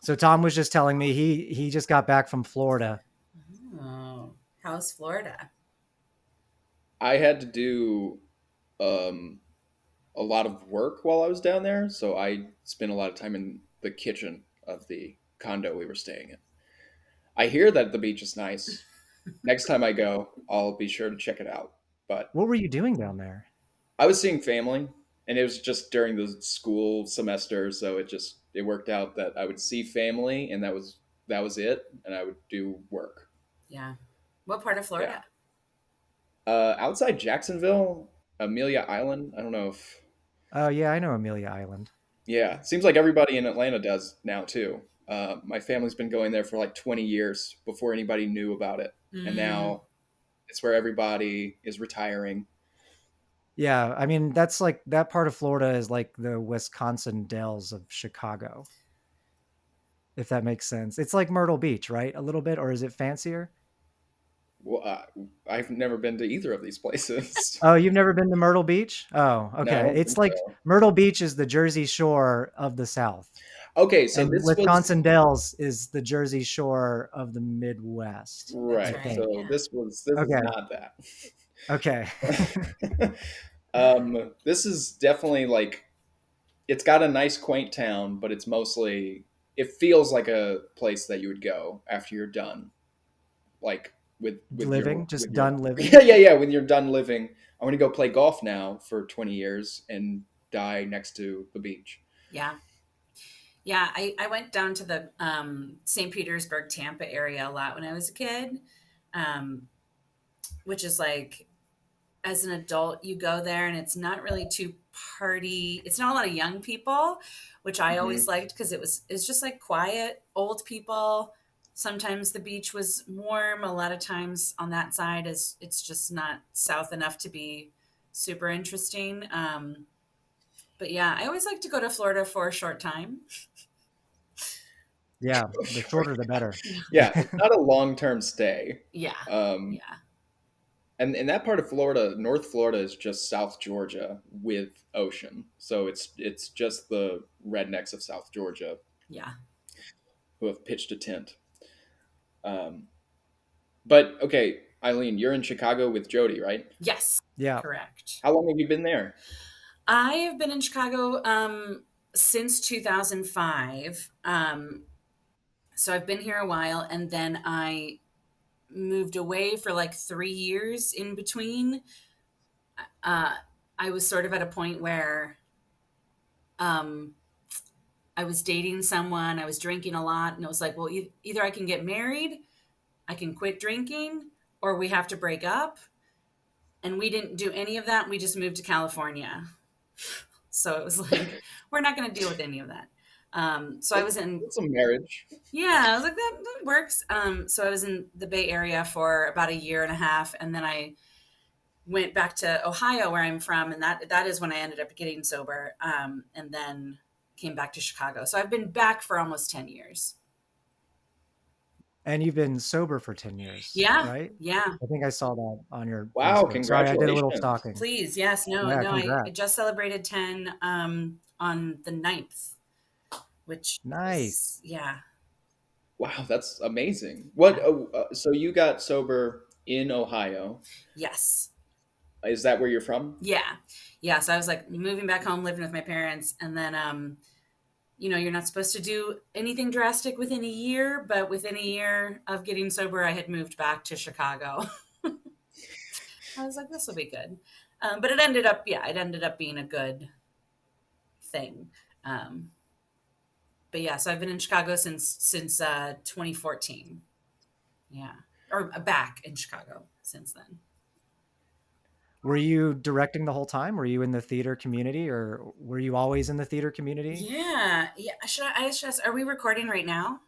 So Tom was just telling me he just got back from Florida. Oh, how's Florida? I had to do um, a lot of work while I was down there, so I spent a lot of time in the kitchen of the condo we were staying in. I hear that the beach is nice. Next time I go, I'll be sure to check it out. But What were you doing down there? I was seeing family, and it was just during the school semester, so it worked out that I would see family, and that was it, and I would do work. Yeah. What part of Yeah, Florida? outside Jacksonville, Amelia Island. I don't know if Oh yeah, I know Amelia Island. yeah, seems like everybody in Atlanta does now too. My family's been going there for like 20 years before anybody knew about it, and Mm, now it's where everybody is retiring. Yeah, I mean that's like that part of Florida is like the Wisconsin Dells of Chicago, if that makes sense. It's like Myrtle Beach, right? A little bit, or is it fancier? Well, I've never been to either of these places. Oh, you've never been to Myrtle Beach? Oh, No, I okay. don't It's think like so. Myrtle Beach is the Jersey Shore of the South, Okay, so and this was Wisconsin Dells is the Jersey Shore of the Midwest, that's I right. right. think. So Yeah. this is Okay. not that. Okay. This is definitely like it's got a nice quaint town, but it's mostly it feels like a place that you would go after you're done, like with your Living, just with your done living. yeah, when you're done living. I'm gonna go play golf now for 20 years and die next to the beach. Yeah. Yeah. I went down to the St. Petersburg, Tampa area a lot when I was a kid, um, which is like, as an adult, you go there and it's not really too party. It's not a lot of young people, which I Hmm. always liked because it's just like quiet, old people. Sometimes the beach was warm. A lot of times on that side is it's just not south enough to be super interesting. But yeah, I always like to go to Florida for a short time. Yeah, the shorter the better. Yeah, it's not a long term stay. Yeah. Um, Yeah. and that part of Florida, North Florida, is just South Georgia with ocean. So it's just the rednecks of South Georgia Yeah. who have pitched a tent. Um, but okay, Eileen, you're in Chicago with Jody, right? Yes. Yeah. Correct. How long have you been there? I have been in Chicago since 2005. So I've been here a while, and then I moved away for like 3 years in between. Uh, I was sort of at a point where um, I was dating someone, I was drinking a lot, and it was like, well, either I can get married, I can quit drinking, or we have to break up. And we didn't do any of that. We just moved to California. So it was like, we're not going to deal with any of that. So I was in, It's a marriage. yeah, I was like, that works. So I was in the Bay Area for about a year and a half. And then I went back to Ohio, where I'm from, and that is when I ended up getting sober, and then came back to Chicago. So I've been back for almost 10 years. And you've been sober for 10 years, Yeah, right? yeah. I think I saw that on your Wow, Facebook. Sorry, I did a little congratulations. stalking. Please, yes, no, Yeah, no. I congrats. just celebrated 10 on the 9th, which Nice. is yeah, Wow, that's amazing. yeah, So you got sober in Ohio. yes, Is that where you're from? yeah, yeah. So I was like moving back home, living with my parents, and then you're not supposed to do anything drastic within a year, but within a year of getting sober, I had moved back to Chicago. I was like, this will be good. But it ended up being a good thing. Um, but yeah, so I've been in Chicago since 2014. Yeah, or back in Chicago since then. Were you directing the whole time? Were you in the theater community or were you always in the theater community? Yeah, yeah. I should ask, are we recording right now?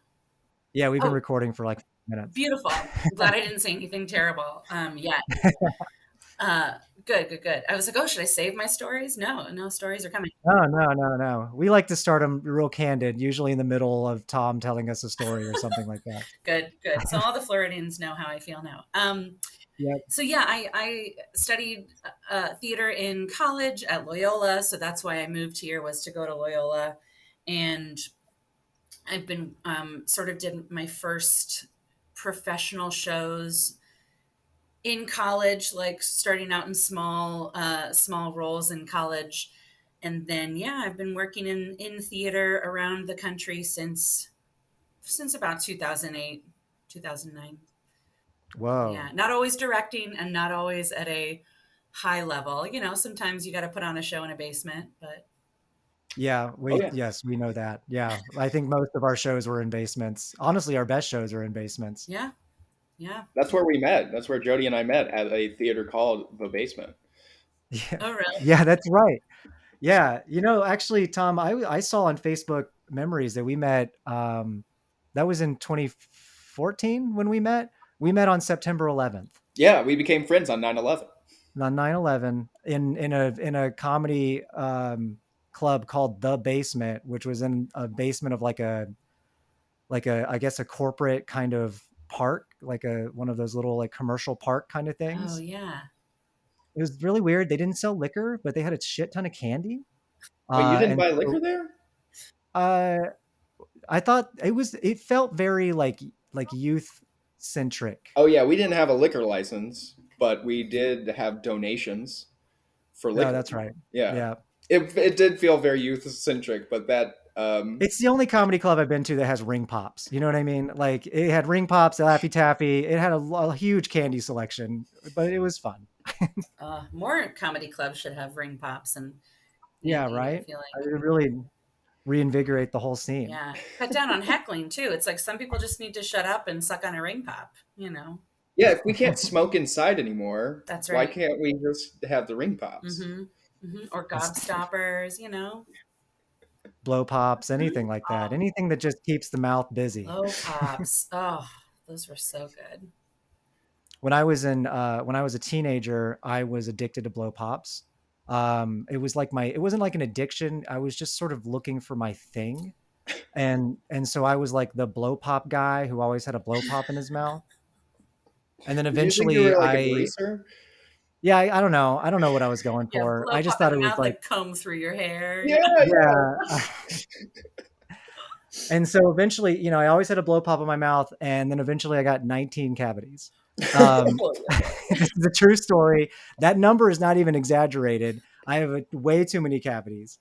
Yeah, we've been Oh, recording for like minutes. beautiful. I'm glad I didn't say anything terrible. Yet. Uh, good, good, good. I was like, oh, should I save my stories? No, no stories are coming. No, no, no, no. We like to start them real candid, usually in the middle of Tom telling us a story or something like that. Good, good. So all the Floridians know how I feel now. Yep. So yeah, I studied theater in college at Loyola, so that's why I moved here was to go to Loyola, and I've been sort of did my first professional shows in college, like starting out in small roles in college, and then yeah, I've been working in theater around the country since about 2008, 2009. Whoa. Yeah, not always directing and not always at a high level. You know, sometimes you got to put on a show in a basement, but Yeah, Oh we yeah, yes, we know that. Yeah, I think most of our shows were in basements. Honestly, our best shows are in basements. yeah, yeah. that's where we met. That's where Jody and I met at a theater called The Basement. Yeah. Oh, really? Yeah, that's right. Yeah, actually, Tom, I saw on Facebook memories that we met. That was in 2014 when we met. We met on September 11th Yeah, we became friends on 9/11. on 9/11 in a comedy club called The Basement, which was in a basement of like a I guess a corporate kind of park, like a one of those little like commercial park kind of Oh, things. yeah. It was really weird. They didn't sell liquor, but they had a shit ton of candy. Wait, you didn't And buy so liquor there? uh, I thought it felt very like youth centric. Oh yeah, we didn't have a liquor license, but we did have donations for No, liquor. that's right. Yeah, Yeah. it did feel very youth centric, but that It's the only comedy club I've been to that has ring pops. You know what I mean? Like it had ring pops, Laffy Taffy. It had a huge candy selection, but it was fun. More comedy clubs should have ring pops and Yeah, candy. I right? feel I like, would really reinvigorate the whole scene. yeah, cut down on heckling too. It's like some people just need to shut up and suck on a ring pop. You know, yeah, if we can't smoke inside anymore, that's why right. can't we just have the ring pops? Mm-hmm. Or gobstoppers. You know, Blow pops, anything like that. oh, Anything that just keeps the mouth busy. blow pops. Oh, those were so good. When I was a teenager, I was addicted to blow pops. It wasn't like an addiction. I was just sort of looking for my thing. And so I was like the blow pop guy who always had a blow pop in his mouth. And then Did you think you eventually were like a greaser? yeah, I don't know. I don't know what I was going Yeah, for. blow I just pop in thought the it was mouth, like, like comb through your hair. Yeah, You know, yeah. yeah. And so eventually, I always had a blow pop in my mouth, and then eventually I got 19 cavities. Um, Oh my God. this is a true story. That number is not even exaggerated. I have way too many cavities.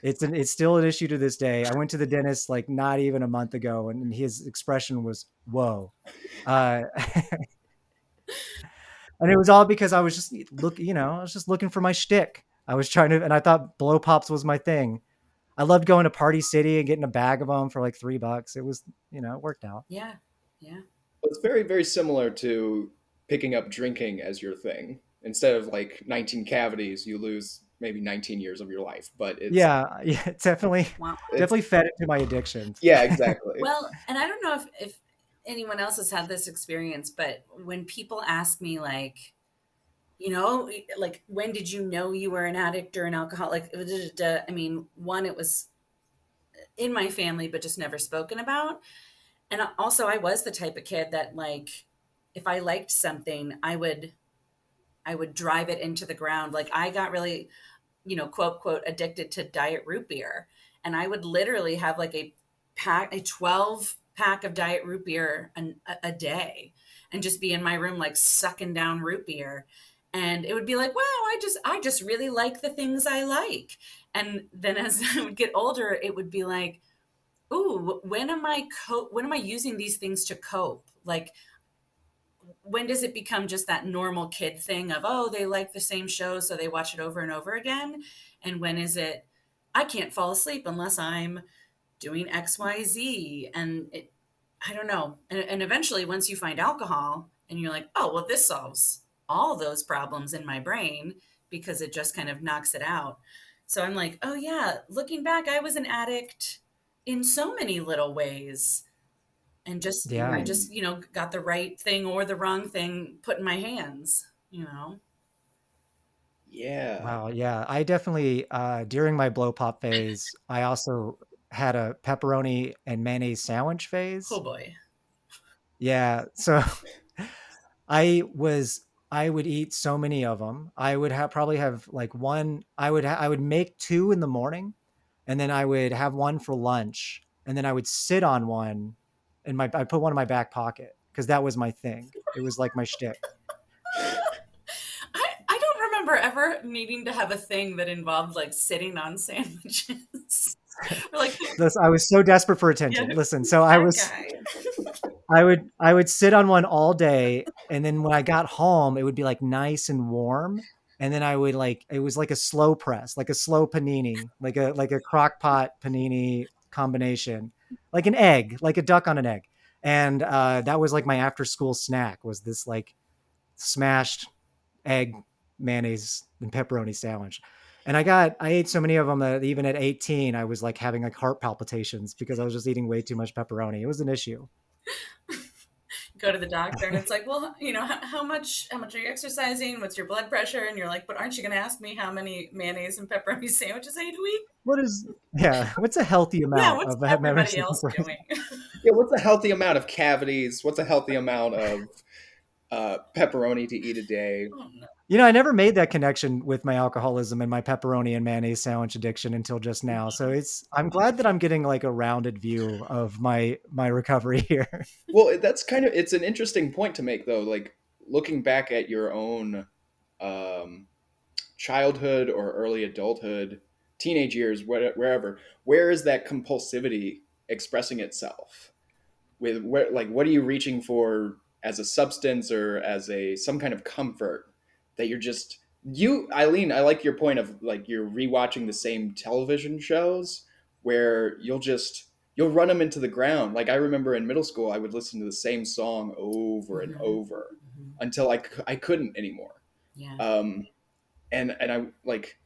It's still an issue to this day. I went to the dentist like not even a month ago, and his expression was "whoa," uh, and it was all because I was just I was just looking for my shtick. I was trying to, and I thought blow pops was my thing. I loved going to Party City and getting a bag of them for like $3. It was, it worked out. yeah, yeah, It's very, very similar to picking up drinking as your thing. Instead of like 19 cavities, you lose maybe 19 years of your life. But Yeah, yeah, it's definitely wow. it's definitely fed into my addictions. yeah, exactly. Well, and I don't know if anyone else has had this experience, but when people ask me like, you know, like when did you know you were an addict or an alcoholic? I mean, one, it was in my family, but just never spoken about. And also, I was the type of kid that like, if I liked something, I would drive it into the ground. Like I got really, quote quote addicted to diet root beer, and I would literally have like a 12 pack of diet root beer a day, and just be in my room like sucking down root beer. And it would be like, wow, I just really like the things I like. And then as I would get older, it would be like, ooh, when am I using these things to cope? Like, when does it become just that normal kid thing of, oh, they like the same show so they watch it over and over again? And when is it, I can't fall asleep unless I'm doing XYZ? And I don't know. And eventually, once you find alcohol and you're like, oh, well, this solves all those problems in my brain because it just kind of knocks it out. So I'm like, oh yeah, looking back, I was an addict in so many little ways, and just I Yeah. Hmm. just got the right thing or the wrong thing put in my hands. Yeah. Wow, yeah. I definitely during my blow pop phase, I also had a pepperoni and mayonnaise sandwich Oh phase. boy. Yeah, so I would eat so many of them. I would probably have like one. I would make two in the morning, and then I would have one for lunch, and then I would sit on one, and I put one in my back pocket because that was my thing. It was like my shtick. I don't remember ever needing to have a thing that involved like sitting on sandwiches. Or like, I was so desperate for yeah, attention. Listen, who's so that guy? I would sit on one all day, and then when I got home, it would be like nice and warm, and then I would like it was like a slow press, like a slow panini, like a crock pot panini combination, like an egg, like a duck on an egg, and that was like my after school snack was this like smashed egg mayonnaise and pepperoni sandwich. And I ate so many of them that even at 18, I was like having like heart palpitations because I was just eating way too much pepperoni. It was an issue. Go to the doctor and it's like, well, how much are you exercising? What's your blood pressure? And you're like, but aren't you going to ask me how many mayonnaise and pepperoni sandwiches I eat a week? What is, yeah, what's a healthy Yeah, amount what's of mayonnaise everybody and else pepperoni? doing? Yeah, what's a healthy amount of cavities? What's a healthy amount of pepperoni to eat a day? Oh, no. You know, I never made that connection with my alcoholism and my pepperoni and mayonnaise sandwich addiction until just now. So I'm glad that I'm getting like a rounded view of my recovery here. Well, that's kind of it's an interesting point to make though. Like looking back at your own um, childhood or early adulthood, teenage years, wherever, where is that compulsivity expressing itself? With where, like, what are you reaching for as a substance or as a some kind of comfort that you're just you, Eileen? I like your point of like you're rewatching the same television shows where you'll run them into the ground. Like I remember in middle school, I would listen to the same song over and Mhm. over Mhm. until I couldn't anymore. Yeah. Um, and I like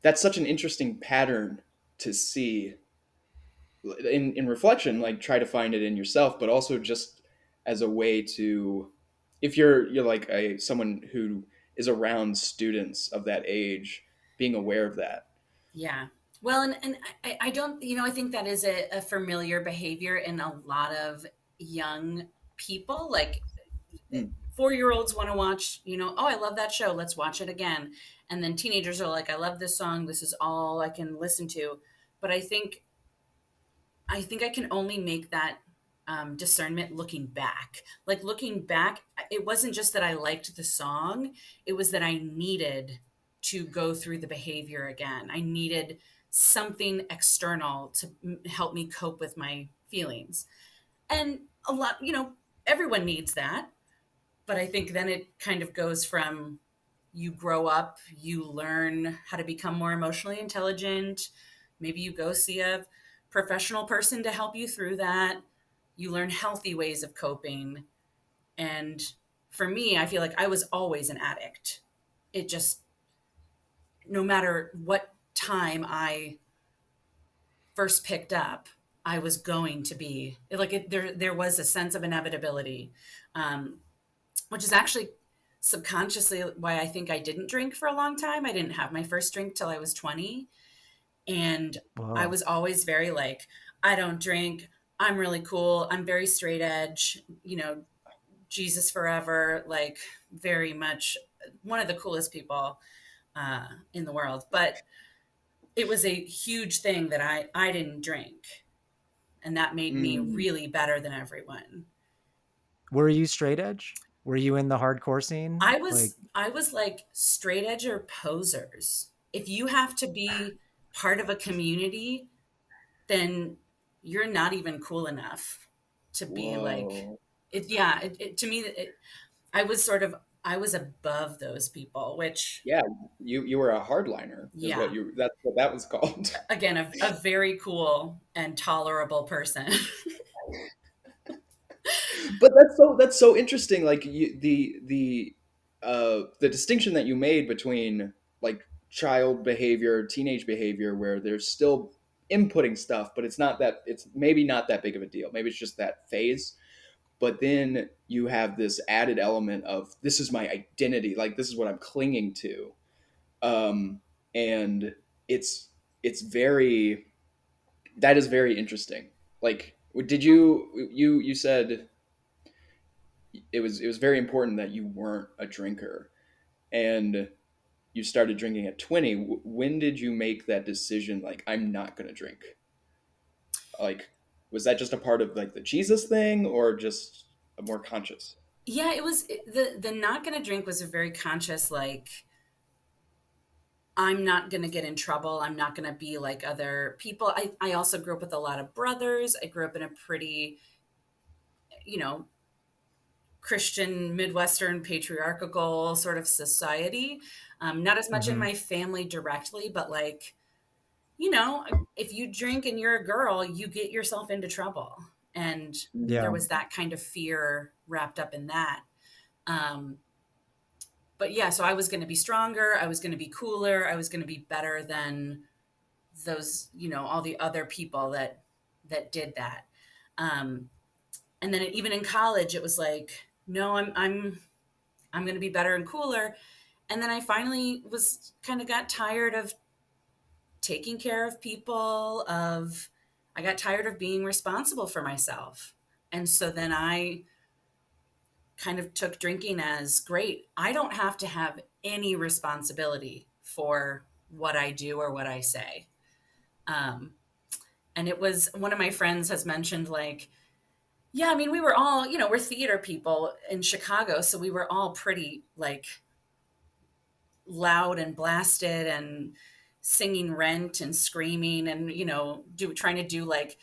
that's such an interesting pattern to see in reflection, like try to find it in yourself, but also just as a way to if you're like a someone who is around students of that age, being aware of that. Yeah. Well, and I don't, I think that is a familiar behavior in a lot of young people. Like Mm. 4-year-olds want to watch, oh, I love that show. Let's watch it again. And then teenagers are like, I love this song. This is all I can listen to. But I think I can only make that discernment looking back. Like looking back, it wasn't just that I liked the song, it was that I needed to go through the behavior again. I needed something external to help me cope with my feelings. And a lot, everyone needs that. But I think then it kind of goes from you grow up, you learn how to become more emotionally intelligent. Maybe you go see a professional person to help you through that. You learn healthy ways of coping. And for me, I feel like I was always an addict. It just, no matter what time I first picked up, I was going to be like there was a sense of inevitability, um, which is actually subconsciously why I think I didn't drink for a long time. I didn't have my first drink till I was 20. And I Whoa. was always very like, I don't drink. I'm really cool. I'm very straight edge, Jesus forever, like very much one of the coolest people in the world. But it was a huge thing that I didn't drink. And that made me Mm. really better than everyone. Were you straight edge? Were you in the hardcore scene? Like, I was like straight edge or posers. If you have to be part of a community, then you're not even cool enough to be like Whoa. it. Yeah, to me, I was sort of I was above those people, which Yeah, you were a hardliner, is what yeah, you that's what that was called. again, a very cool and tolerable person. But that's so interesting. Like the distinction that you made between like child behavior, teenage behavior, where there's still inputting stuff, but it's maybe not that big of a deal. Maybe it's just that phase. But then you have this added element of this is my identity, like this is what I'm clinging to, and it's it's very that is very interesting. Like, did you said it was very important that you weren't a drinker and you started drinking at 20. When did you make that decision like I'm not going to drink? Like Was that just a part of like the Jesus thing, or just a more conscious? Yeah, it was the not gonna drink was a very conscious, like, I'm not gonna get in trouble. I'm not gonna be like other people. I also grew up with a lot of brothers. I grew up in a pretty, you know, Christian, Midwestern, patriarchal sort of society. Not as much in Mhm. my family directly, but like, if you drink and you're a girl, you get yourself into trouble. And there Yeah. was that kind of fear wrapped up in that. Um, but yeah, so I was going to be stronger. I was going to be cooler. I was going to be better than those, all the other people that did that. Um, and then even in college, it was like, no, I'm going to be better and cooler. And then I finally was kind of got tired of taking care of people. I got tired of being responsible for myself. And so then I kind of took drinking as great. I don't have to have any responsibility for what I do or what I say. Um, and it was one of my friends has mentioned, like, yeah, I mean, we were all, we're theater people in Chicago. So we were all pretty like loud and blasted and singing Rent and screaming and, trying to do like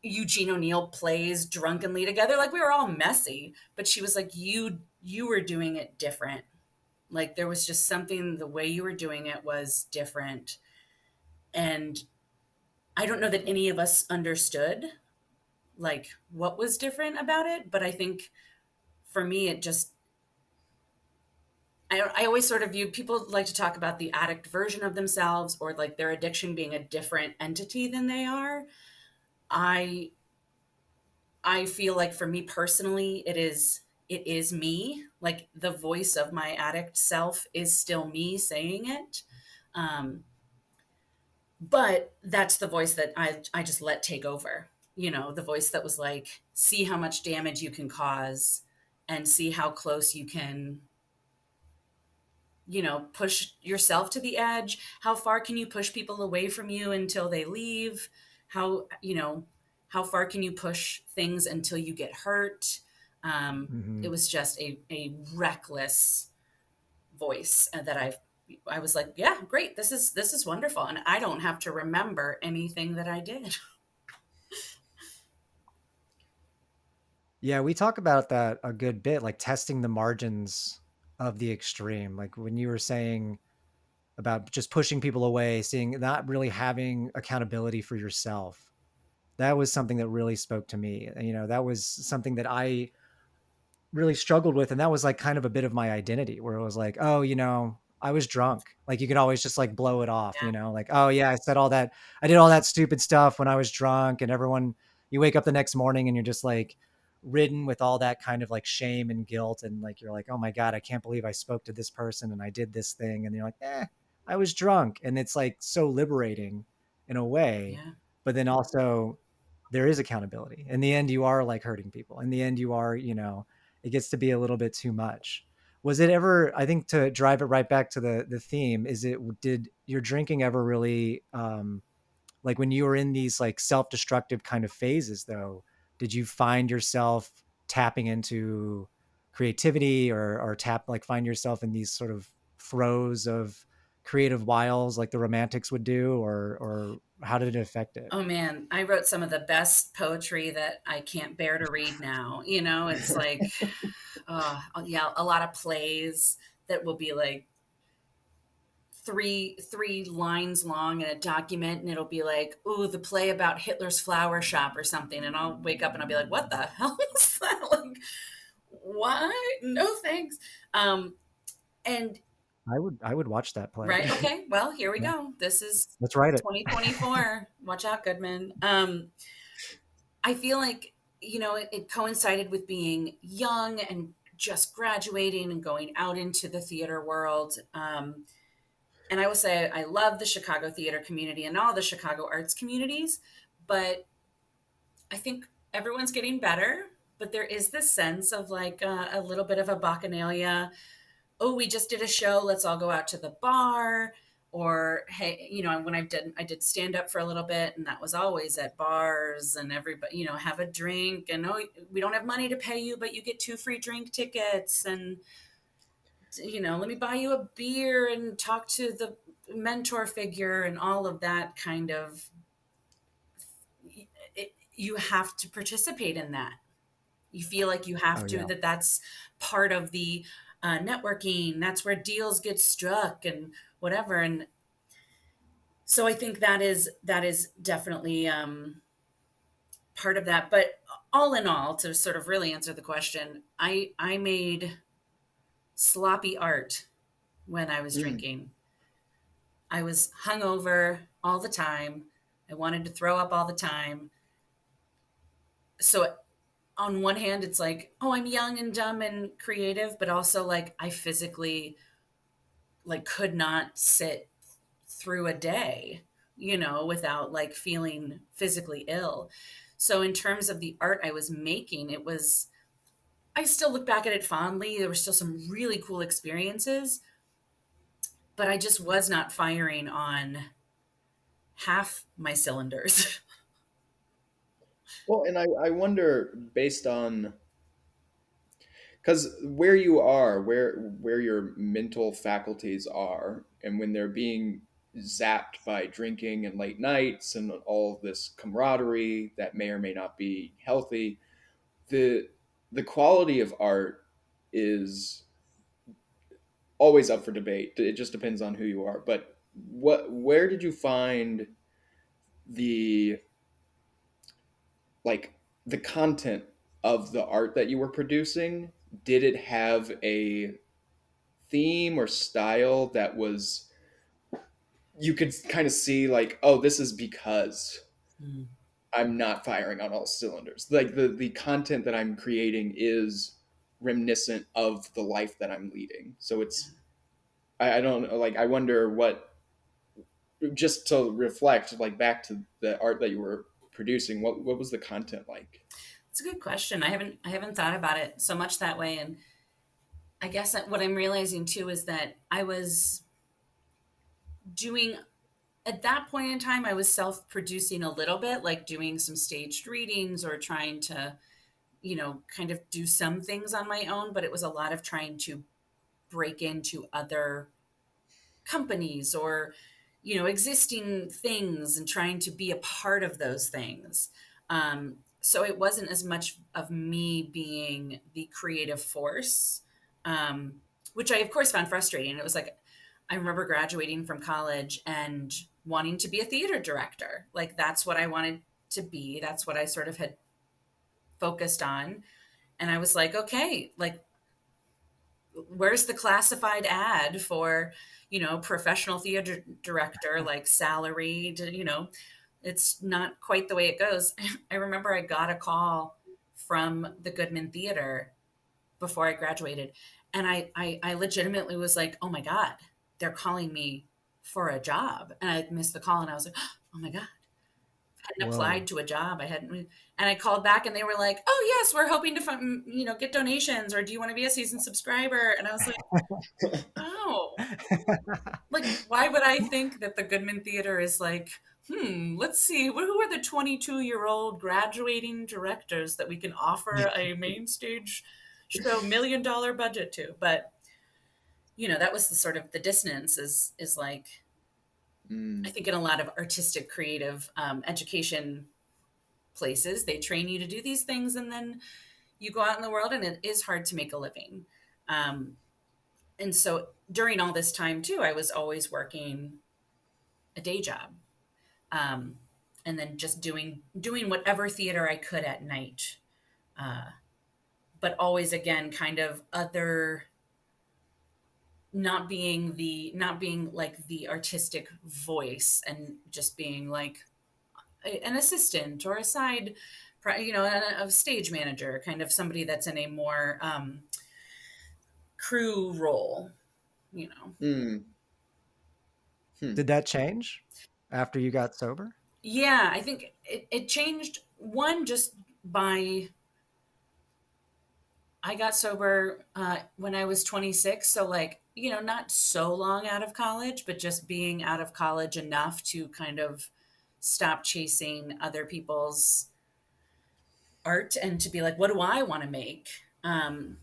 Eugene O'Neill plays drunkenly together. Like we were all messy, but she was like, you were doing it different. Like there was just something, the way you were doing it was different. And I don't know that any of us understood like what was different about it, but I think for me, it just, I always sort of view people like to talk about the addict version of themselves or like their addiction being a different entity than they are. I I feel like for me personally, it is me. Like the voice of my addict self is still me saying it. Um, but that's the voice that I just let take over. The voice that was like, see how much damage you can cause and see how close you can, push yourself to the edge. How far can you push people away from you until they leave? How far can you push things until you get hurt? It Mhm. was just a reckless voice that I was like, yeah, great. This is wonderful. And I don't have to remember anything that I did. Yeah, we talk about that a good bit, like testing the margins of the extreme. Like when you were saying about just pushing people away, seeing not really having accountability for yourself. That was something that really spoke to me. That was something that I really struggled with, and that was like kind of a bit of my identity where it was like, oh, I was drunk. Like you could always just like blow it off, Yeah. like, oh yeah, I did all that stupid stuff when I was drunk, and everyone, you wake up the next morning and you're just like ridden with all that kind of like shame and guilt, and like you're like, oh my god, I can't believe I spoke to this person and I did this thing, and you're like, I was drunk, and it's like so liberating in a way, Yeah. but then also there is accountability. In the end, you are like hurting people. In the end, you are, it gets to be a little bit too much. Was it ever, I think, to drive it right back to the theme, did your drinking ever really like when you were in these like self-destructive kind of phases though, did you find yourself tapping into creativity, or tap like find yourself in these sort of throes of creative wiles like the romantics would do, or how did it affect it? Oh man, I wrote some of the best poetry that I can't bear to read now. It's like, yeah, a lot of plays that will be like three lines long in a document, and it'll be like, "Ooh, the play about Hitler's flower shop" or something, and I'll wake up and I'll be like, "What the hell is that?" Like, what? No thanks. And I would watch that play. right, okay, well, here we Yeah, go. This is let's write it. 2024. Watch out, Goodman. I feel like, it coincided with being young and just graduating and going out into the theater world. And I will say I love the Chicago theater community and all the Chicago arts communities, but I think everyone's getting better. But there is this sense of like a little bit of a bacchanalia. Oh, we just did a show. Let's all go out to the bar. Or, hey, when I did stand up for a little bit, and that was always at bars, and everybody, have a drink, and oh, we don't have money to pay you, but you get 2 free drink tickets, and let me buy you a beer and talk to the mentor figure, and all of that kind of, you have to participate in that. You feel like you Oh have to, yeah. that's part of the networking. That's where deals get struck and whatever. And so I think that is definitely part of that. But all in all, to sort of really answer the question, I made sloppy art when I was Mm. drinking. I was hungover all the time. I wanted to throw up all the time. So on one hand, it's like, oh, I'm young and dumb and creative, but also like I physically like could not sit through a day, without like feeling physically ill. So in terms of the art I was making, I still look back at it fondly. There were still some really cool experiences, but I just was not firing on half my cylinders. Well, and I wonder, based on, because where you are, where your mental faculties are, and when they're being zapped by drinking and late nights and all of this camaraderie that may or may not be healthy, the the quality of art is always up for debate. It just depends on who you are. But where did you find the like the content of the art that you were producing? Did it have a theme or style that was, you could kind of see like, oh, this is because Mm, I'm not firing on all cylinders. Like the content that I'm creating is reminiscent of the life that I'm leading. So yeah. it's, I don't know, like I wonder what, just to reflect like back to the art that you were producing, what was the content like? It's a good question. I haven't thought about it so much that way. And I guess that what I'm realizing too is that I was doing, at that point in time, I was self-producing a little bit, like doing some staged readings or trying to, kind of do some things on my own, but it was a lot of trying to break into other companies or, existing things, and trying to be a part of those things. So it wasn't as much of me being the creative force, um, which I, of course, found frustrating. It was like, I remember graduating from college and wanting to be a theater director. Like, that's what I wanted to be. That's what I sort of had focused on. And I was like, okay, like, where's the classified ad for, professional theater director, like salaried, it's not quite the way it goes. I remember I got a call from the Goodman Theater before I graduated, and I legitimately was like, oh my God, they're calling me for a job. And I missed the call, and I was like, oh my God, hadn't Whoa. applied to a job. I hadn't, and I called back, and they were like, "Oh yes, we're hoping to get donations, or do you want to be a seasoned subscriber?" And I was like, "Oh, like why would I think that the Goodman Theater is like, let's see, who are the 22-year-old graduating directors that we can offer a main stage show $1 million budget to?" But that was the sort of the dissonance, is like, I Mm, think in a lot of artistic, creative education places, they train you to do these things, and then you go out in the world, and it is hard to make a living. Um, and so during all this time too, I was always working a day job, um, and then just doing whatever theater I could at night, uh, but always again kind of other, not being like the artistic voice, and just being like an assistant or a side, a stage manager, kind of somebody that's in a more crew role. mm, hmm. Did that change after you got sober? Yeah, I think it changed, one, just by, I got sober when I was 26. So like not so long out of college, but just being out of college enough to kind of stop chasing other people's art and to be like, what do I want to make? And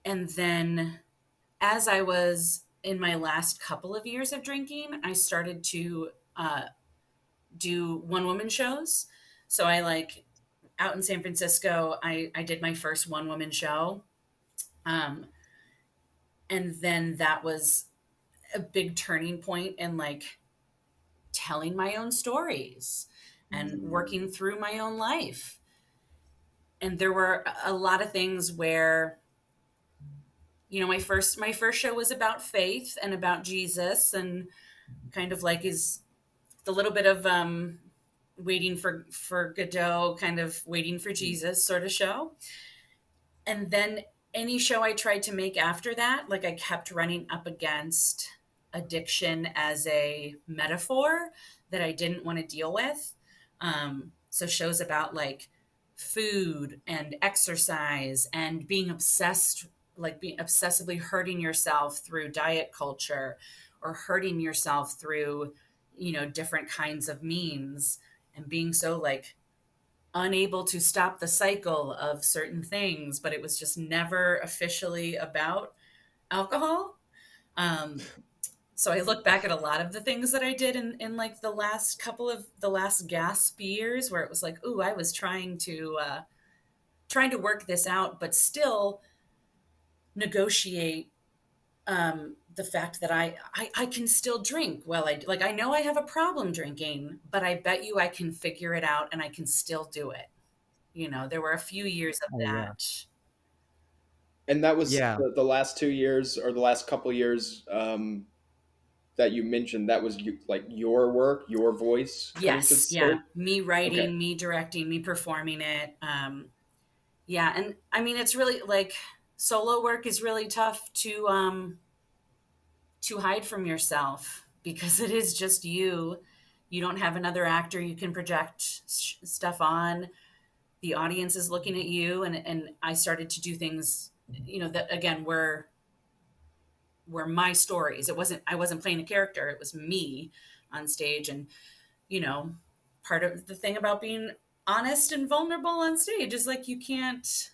then as I was in my last couple of years of drinking, I started to do one woman shows. So I like out in San Francisco, I did my first one woman show. Um, and then that was a big turning point in like telling my own stories and working through my own life. And there were a lot of things where, my first show was about faith and about Jesus, and kind of like is the little bit of waiting for Godot, kind of waiting for Jesus sort of show. And then any show I tried to make after that, like I kept running up against addiction as a metaphor that I didn't want to deal with. So shows about like food and exercise and being obsessed, like being obsessively hurting yourself through diet culture or hurting yourself through, different kinds of means, and being so like unable to stop the cycle of certain things, but it was just never officially about alcohol. Um, so I look back at a lot of the things that I did in like the last gasp years where it was like, ooh, I was trying to work this out, but still negotiate the fact that I can still drink. Well, I know I have a problem drinking, but I bet you I can figure it out and I can still do it. There were a few years of Oh yeah. that. And that was Yeah. the last 2 years or the last couple years that you mentioned. That was like your work, your voice coming to the Yes, yeah. stage. Me Okay. writing, me directing, me performing it. Yeah, and I mean it's really like solo work is really tough to hide from yourself because it is just you. You don't have another actor you can project stuff on. The audience is looking at you, and I started to do things, that again were my stories. I wasn't playing a character, it was me on stage. And you know part of the thing about being honest and vulnerable on stage is like you can't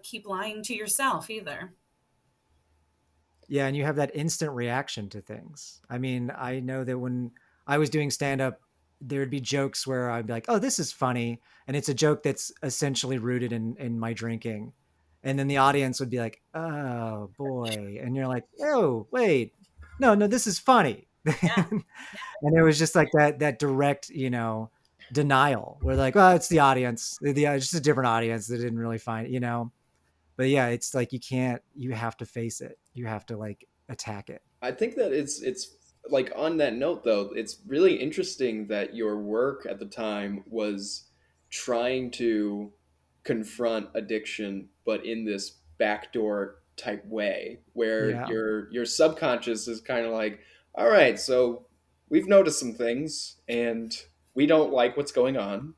keep lying to yourself either. Yeah, and you have that instant reaction to things. I mean, I know that when I was doing stand up, there would be jokes where I'd be like, "Oh, this is funny," and it's a joke that's essentially rooted in my drinking, and then the audience would be like, "Oh boy," and you're like, "Oh, wait, no, no, this is funny," Yeah. and it was just like that direct, denial. Where like, "Oh, it's the audience, just a different audience that didn't really find," but yeah, it's like you have to face it. You have to like attack it. I think that it's like on that note though, it's really interesting that your work at the time was trying to confront addiction, but in this backdoor type way, where Yeah. your subconscious is kind of like, all right, so we've noticed some things and we don't like what's going on.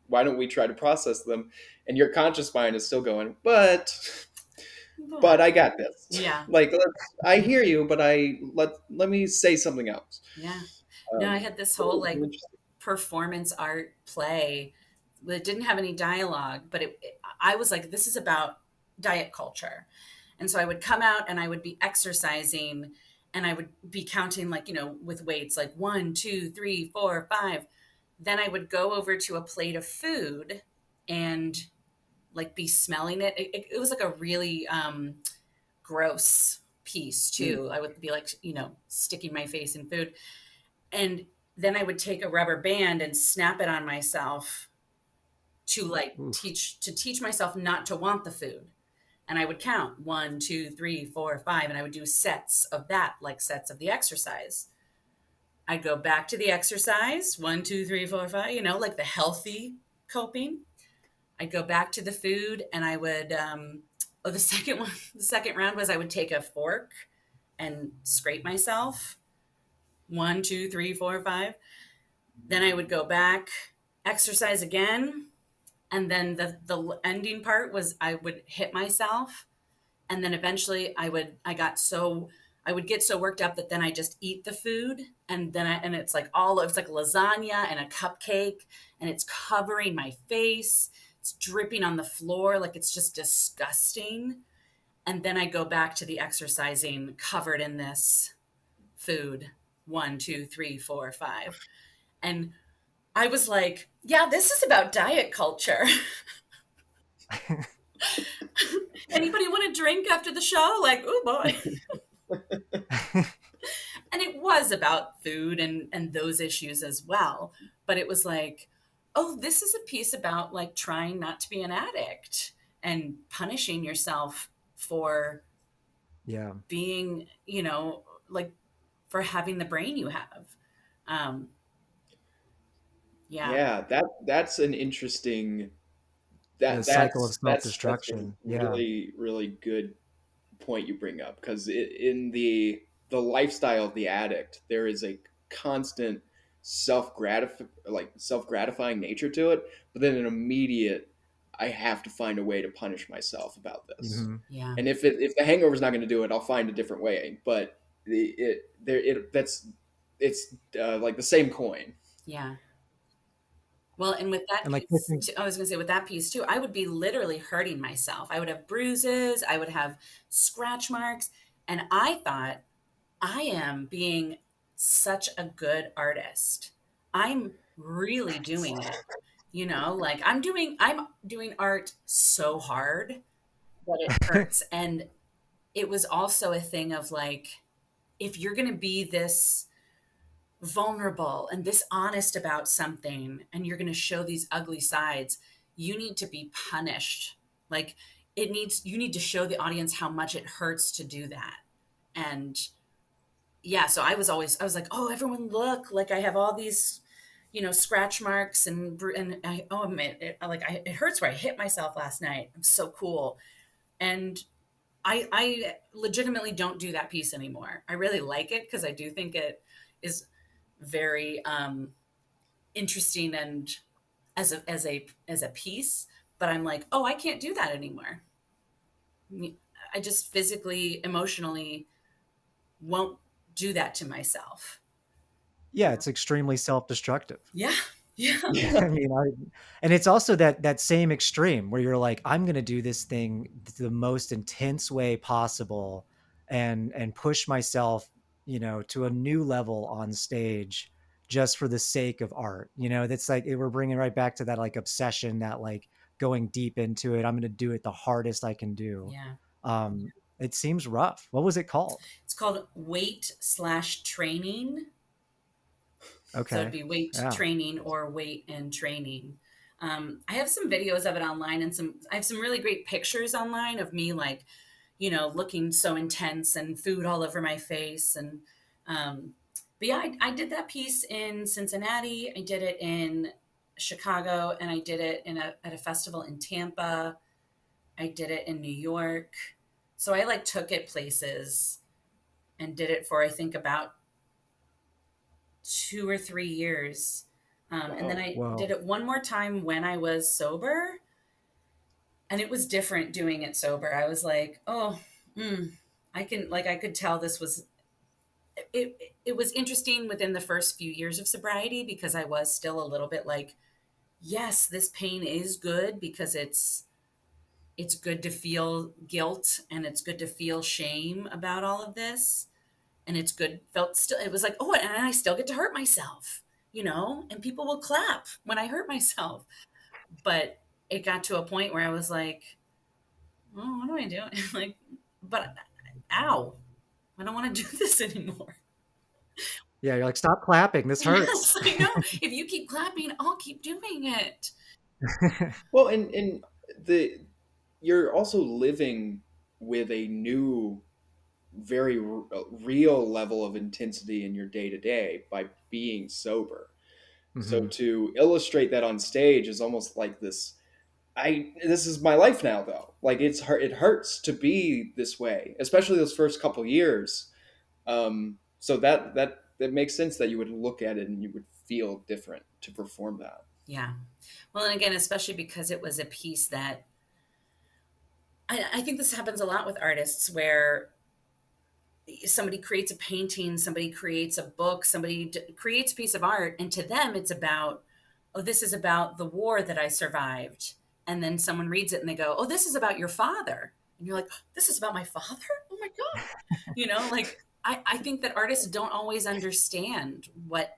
Why don't we try to process them? And your conscious mind is still going, but But I got this. yeah, Like, I hear you, but let me say something else. yeah. No, I had this whole So like interesting. performance art play that didn't have any dialogue, but I was like, this is about diet culture. And so I would come out and I would be exercising and I would be counting like, with weights like 1, 2, 3, 4, 5. Then I would go over to a plate of food and like be smelling it. It was like a really gross piece Mm. too. I would be like, sticking my face in food. And then I would take a rubber band and snap it on myself to like Oof. teach myself not to want the food. And I would count 1, 2, 3, 4, 5, and I would do sets of that, like sets of the exercise. I'd go back to the exercise, 1, 2, 3, 4, 5, like the healthy coping. I'd go back to the food, and I would. The second one, the second round was I would take a fork and scrape myself, 1, 2, 3, 4, 5. Then I would go back, exercise again, and then the ending part was I would hit myself And then eventually I would get so worked up that then I just eat the food, and and it's like it's like lasagna and a cupcake, and it's covering my face. It's dripping on the floor, like it's just disgusting. And then I go back to the exercising covered in this food. One, two, three, four, five. And I was like, yeah, this is about diet culture. Anybody want a drink after the show? Like, oh boy. And it was about food and those issues as well. But it was like, oh, this is a piece about like trying not to be an addict and punishing yourself for Yeah. being, like for having the brain you have. Um, yeah, Yeah, that's an interesting The cycle of that's a self-destruction. Yeah. really good point you bring up, because in the lifestyle of the addict, there is a constant self gratifying nature to it, but then an immediate, I have to find a way to punish myself about this. Mhm. yeah, And if the hangover's not going to do it, I'll find a different way. But it's like the same coin. yeah. Well, and with that And like piece, I was going to say with that piece too, I would be literally hurting myself. I would have bruises, I would have scratch marks, and I thought I am being such a good artist. I'm really doing it. Like I'm doing art so hard that it hurts. And it was also a thing of like, if you're going to be this vulnerable and this honest about something and you're going to show these ugly sides, you need to be punished. Like you need to show the audience how much it hurts to do that. And yeah, so I was like, oh, everyone look, like I have all these, scratch marks and oh man, it hurts where I hit myself last night. I'm so cool. And I legitimately don't do that piece anymore. I really like it because I do think it is very interesting and as a piece. But I'm like, oh, I can't do that anymore. I just physically, emotionally won't do that to myself. Yeah, it's extremely self-destructive. Yeah, yeah, I mean, and it's also that same extreme where you're like, I'm gonna do this thing the most intense way possible and push myself, to a new level on stage just for the sake of art. That's like we're bringing right back to that like obsession, that like going deep into it. I'm gonna do it the hardest I can do. yeah. It seems rough. What was it called? It's called weight/training. So it'd Okay. be weight Yeah. training or weight and training. I have some videos of it online and I have some really great pictures online of me like, looking so intense and food all over my face. And, but yeah, I did that piece in Cincinnati. I did it in Chicago, and I did it at a festival in Tampa. I did it in New York. So I like took it places and did it for, I think, about 2 or 3 years. And then Wow. I did Whoa. it one more time when I was sober, and it was different doing it sober. I was like, oh, I could tell this was, it was interesting within the first few years of sobriety because I was still a little bit like, yes, this pain is good because it's good to feel guilt and it's good to feel shame about all of this, and it's good, felt still, it was like, oh, and I still get to hurt myself, and people will clap when I hurt myself. But it got to a point where I was like, oh, what am I doing? Like, but ow, I don't want to do this anymore. Yeah, you're like, stop clapping. This Yes, hurts. I know. If you keep clapping, I'll keep doing it. Well, and the you're also living with a new, very real level of intensity in your day to day by being sober. So Hmm. to illustrate that on stage is almost like this is my life now, though. Like it hurts to be this way, especially those first couple years. So that makes sense that you would look at it and you would feel different to perform that. Yeah. Well, and again, especially because it was a piece that I think this happens a lot with artists where somebody creates a painting, somebody creates a book, somebody creates a piece of art, and to them it's about, oh, this is about the war that I survived. And then someone reads it and they go, oh, this is about your father. And you're like, this is about my father? Oh my God. Like I think that artists don't always understand what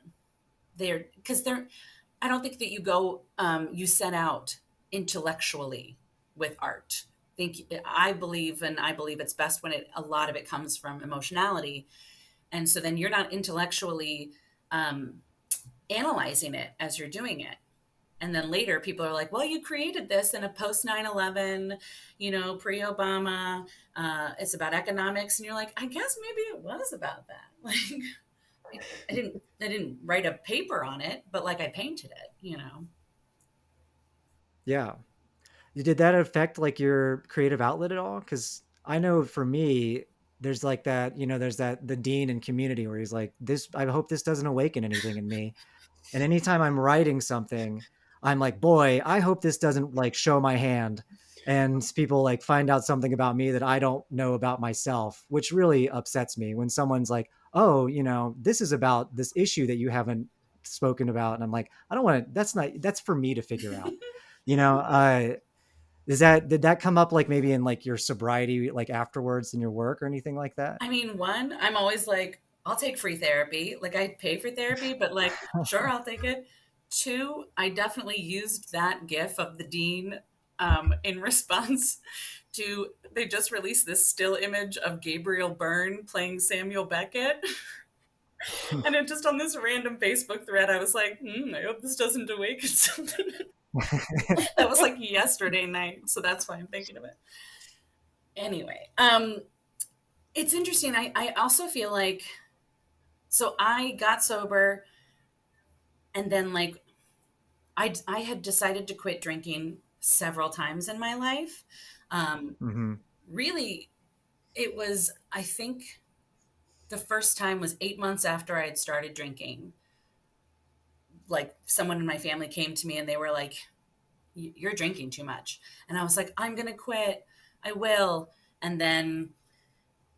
because I don't think that you set out intellectually with art. I believe it's best when a lot of it comes from emotionality. And so then you're not intellectually um, analyzing it as you're doing it. And then later people are like, well, you created this in a post 9/11, pre Obama. It's about economics. And you're like, I guess maybe it was about that. Like, I didn't write a paper on it, but like I painted it. Yeah. Did that affect like your creative outlet at all? Because I know for me, there's like that, there's that the dean in Community where he's like, "This, I hope this doesn't awaken anything in me." And anytime I'm writing something, I'm like, "Boy, I hope this doesn't like show my hand." And people like find out something about me that I don't know about myself, which really upsets me when someone's like, "Oh, this is about this issue that you haven't spoken about." And I'm like, I don't want to, that's for me to figure out. You know, did that come up like maybe in like your sobriety, like afterwards in your work or anything like that? I mean, one, I'm always like, I'll take free therapy. Like I pay for therapy, but like, sure, I'll take it. Two, I definitely used that gif of the dean in response to, they just released this still image of Gabriel Byrne playing Samuel Beckett. And it just on this random Facebook thread, I was like, I hope this doesn't awaken something. That was like yesterday night. So that's why I'm thinking of it. Anyway, it's interesting. I also feel like, so I got sober and then like I had decided to quit drinking several times in my life. Um, Hmm. Really, it was, I think the first time was 8 months after I had started drinking. Like someone in my family came to me and they were like, you're drinking too much. And I was like, I'm going to quit. I will. And then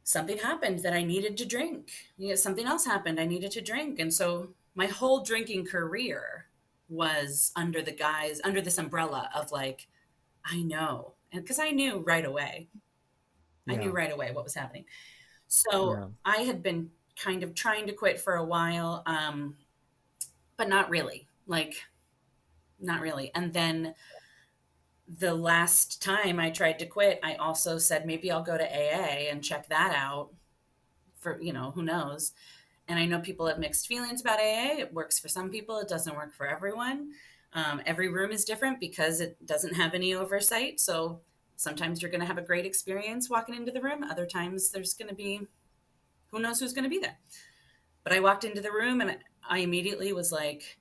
something happened that I needed to drink. Something else happened. I needed to drink. And so my whole drinking career was under this umbrella of like, I know. And because I knew Yeah. right away what was happening. So Yeah. I had been kind of trying to quit for a while, but not really. Like, not really. And then the last time I tried to quit, I also said maybe I'll go to AA and check that out for, who knows. And I know people have mixed feelings about AA. It works for some people, it doesn't work for everyone. Every room is different because it doesn't have any oversight. So sometimes you're going to have a great experience walking into the room. Other times there's going to be, who knows who's going to be there. But I walked into the room and I immediately was like,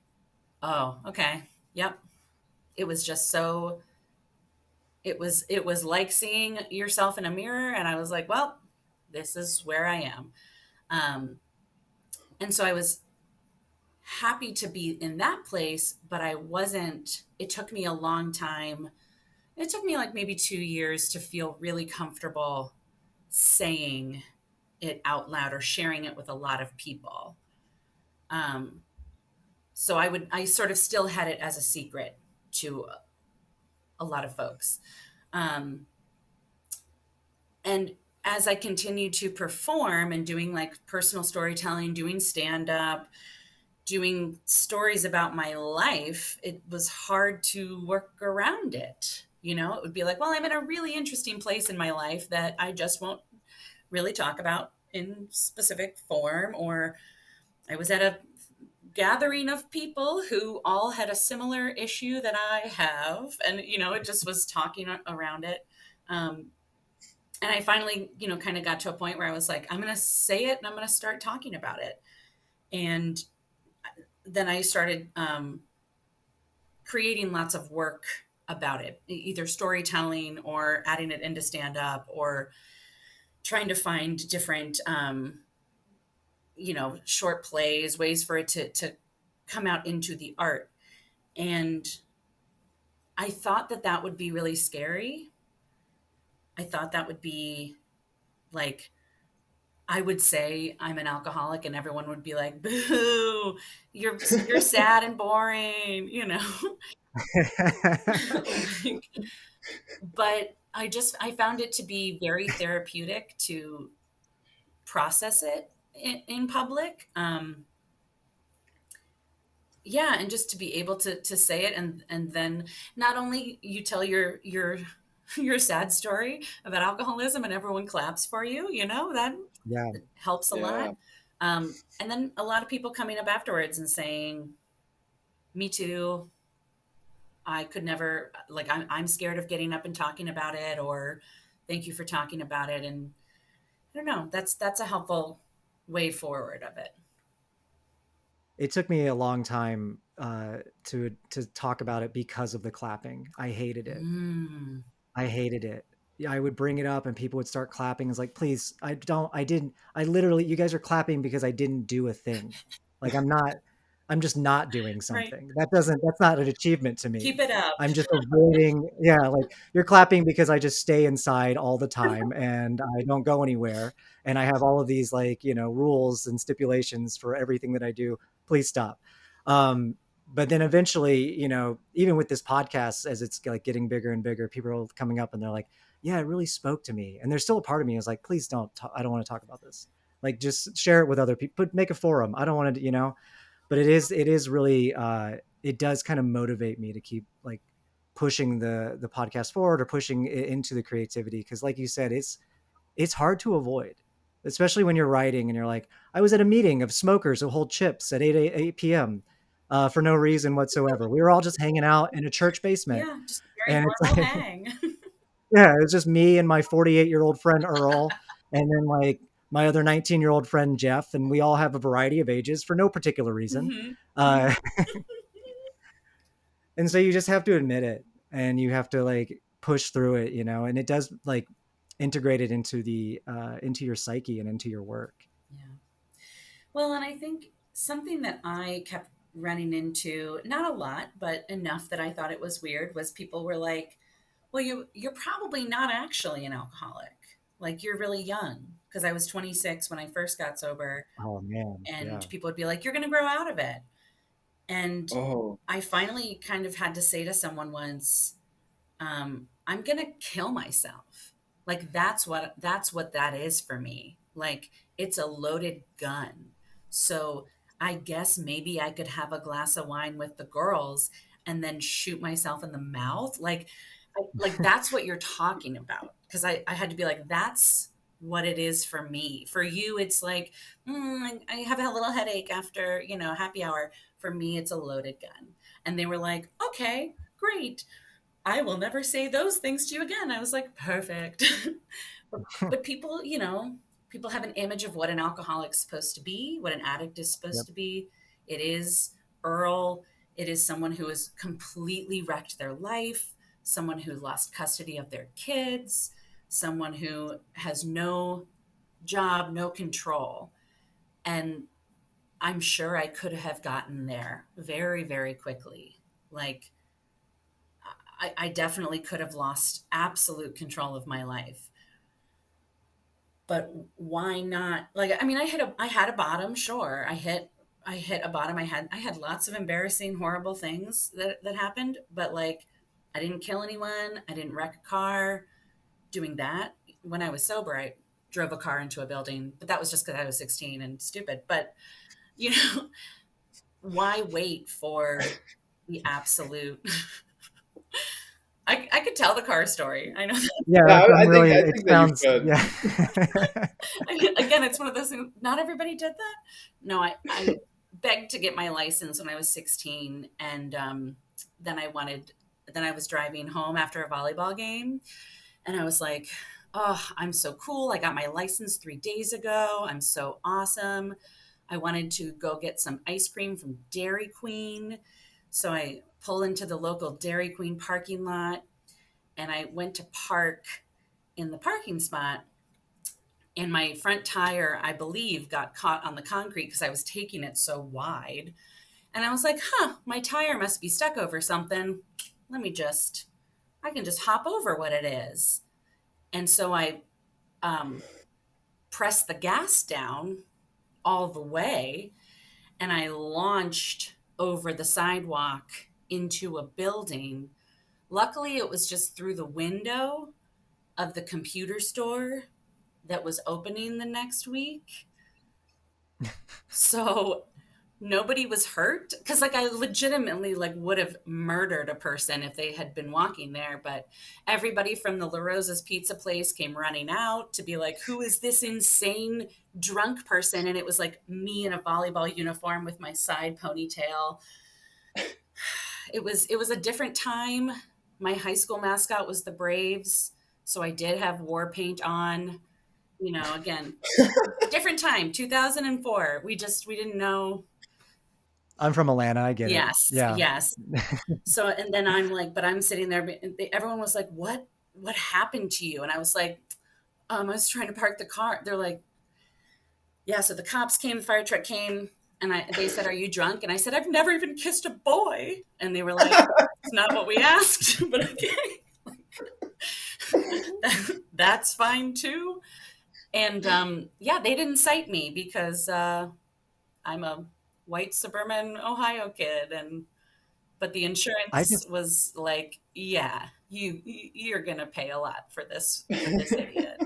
oh, okay. Yep. It was just so, it was like seeing yourself in a mirror. And I was like, well, this is where I am. Um, and so I was happy to be in that place, but I wasn't, it took me a long time. It took me like maybe 2 years to feel really comfortable saying it out loud or sharing it with a lot of people. Um, so I sort of still had it as a secret to a lot of folks. Um, and as I continued to perform and doing like personal storytelling, doing stand up, doing stories about my life, it was hard to work around it. It would be like, well, I'm in a really interesting place in my life that I just won't really talk about in specific form. Or I was at a gathering of people who all had a similar issue that I have. And, it just was talking around it. Um, and I finally, kind of got to a point where I was like, I'm going to say it and I'm going to start talking about it. And then I started creating lots of work about it, either storytelling or adding it into stand up or trying to find different, short plays, ways for it to come out into the art. And I thought that that would be really scary. I thought that would be like, I would say I'm an alcoholic and everyone would be like, boo, you're sad and boring, you know? Like, but I found it to be very therapeutic to process it in public. Yeah, and just to be able to say it, and then not only you tell your sad story about alcoholism and everyone claps for you, you know, that Yeah. helps a lot. Yeah. And then a lot of people coming up afterwards and saying, me too. I could never, like, I'm scared of getting up and talking about it, or thank you for talking about it. And I don't know, that's a helpful way forward of it. It took me a long time to talk about it because of the clapping. I hated it. Mm, I hated it. Yeah, I would bring it up and people would start clapping. It's like, please, I didn't, I literally, you guys are clapping because I didn't do a thing. Like I'm just not doing right. something. That's not an achievement to Keep me. it up. I'm just avoiding, yeah, like you're clapping because I just stay inside all the time and I don't go anywhere. And I have all of these like, rules and stipulations for everything that I do. Please stop. Um, but then eventually, even with this podcast, as it's like getting bigger and bigger, people are coming up and they're like, yeah, it really spoke to me. And there's still a part of me is like, please don't talk, I don't want to talk about this. Like, just share it with other people, but make a forum. I don't want to, but it is really, it does kind of motivate me to keep like pushing the podcast forward or pushing it into the creativity. Cause like you said, it's hard to avoid, especially when you're writing and you're like, I was at a meeting of smokers who hold chips at 8 p.m. For no reason whatsoever. We were all just hanging out in a church basement. Yeah, just a very And it's normal like, hang. yeah, it's just me and my 48-year-old friend Earl, and then like my other 19-year-old friend Jeff, and we all have a variety of ages for no particular reason. Hmm. Uh, and so you just have to admit it, and you have to like push through it, and it does like integrate it into the into your psyche and into your work. Yeah. Well, and I think something that I kept running into, not a lot, but enough that I thought it was weird, was people were like, "Well, you're probably not actually an alcoholic. Like you're really young." Because I was 26 when I first got sober, Oh man, and yeah. people would be like, "You're going to grow out of it." And Oh, I finally kind of had to say to someone once, I'm gonna kill myself. Like that's what that is for me. Like it's a loaded gun. So I guess maybe I could have a glass of wine with the girls and then shoot myself in the mouth. Like that's what you're talking about. Because I had to be like, that's what it is for me. For you, it's like, I have a little headache after, happy hour. For me, it's a loaded gun. And they were like, okay, great. I will never say those things to you again. I was like, perfect. But people, people have an image of what an alcoholic's supposed to be, what an addict is supposed Yep. to be. It is Earl. It is someone who has completely wrecked their life, someone who lost custody of their kids, someone who has no job, no control. And I'm sure I could have gotten there very, very quickly. Like, I definitely could have lost absolute control of my life. But why not? Like, I mean, I had a bottom, sure. I hit a bottom. I had lots of embarrassing, horrible things that happened, but like I didn't kill anyone. I didn't wreck a car. Doing that when I was sober, I drove a car into a building, but that was just because I was 16 and stupid. But you know, why wait for the absolute I could tell the car story. I know that. Yeah, yeah. I, I'm I think really. I It think that you sounds. should. Yeah. Again, it's one of those things. Not everybody did that. No, I begged to get my license when I was 16, and then I wanted. Then I was driving home after a volleyball game, and I was like, "Oh, I'm so cool! I got my license 3 days ago. I'm so awesome." I wanted to go get some ice cream from Dairy Queen, so I pull into the local Dairy Queen parking lot, and I went to park in the parking spot, and my front tire, I believe, got caught on the concrete because I was taking it so wide. And I was like, my tire must be stuck over something. Let me just, I can just hop over what it is. And so I um, pressed the gas down all the way and I launched over the sidewalk into a building. Luckily, it was just through the window of the computer store that was opening the next week. So nobody was hurt because like I legitimately like would have murdered a person if they had been walking there, but everybody from the La Rosa's pizza place came running out to be like, who is this insane drunk person? And it was like me in a volleyball uniform with my side ponytail. It was a different time. My high school mascot was the Braves, so I did have war paint on. Again, different time, 2004. We didn't know. I'm from Atlanta. I get it. Yes, Yeah. yes. So, and then I'm like, but I'm sitting there, everyone was like, what happened to you? And I was like, I was trying to park the car. They're like, yeah. So the cops came, the fire truck came, and they said, are you drunk? And I said, I've never even kissed a boy. And they were like, it's not what we asked, but okay. That's fine too. And yeah, they didn't cite me because I'm a white suburban Ohio kid, and but the I insurance just was like, yeah, you're gonna pay a lot for this idiot.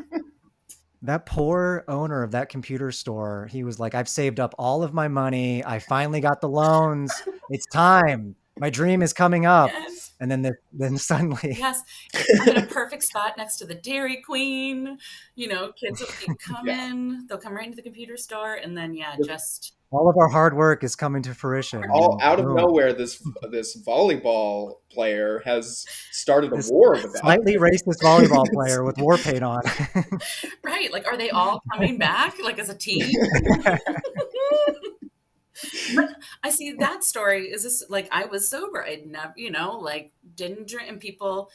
That poor owner of that computer store, he was like, I've saved up all of my money. I finally got the loans. It's time. My dream is coming up. Yes, And then suddenly yes. I'm in a perfect spot next to the Dairy Queen. Kids will keep Yeah. coming. They'll come right into the computer store, and then yeah, Just just all of our hard work is coming to fruition. And all then out of boom, nowhere, this volleyball player has started a this war with us. slightly racist volleyball player with war paint on. right. Like, are they all coming back like as a team? But I see that story is this like I was sober. I'd never, like didn't drink, and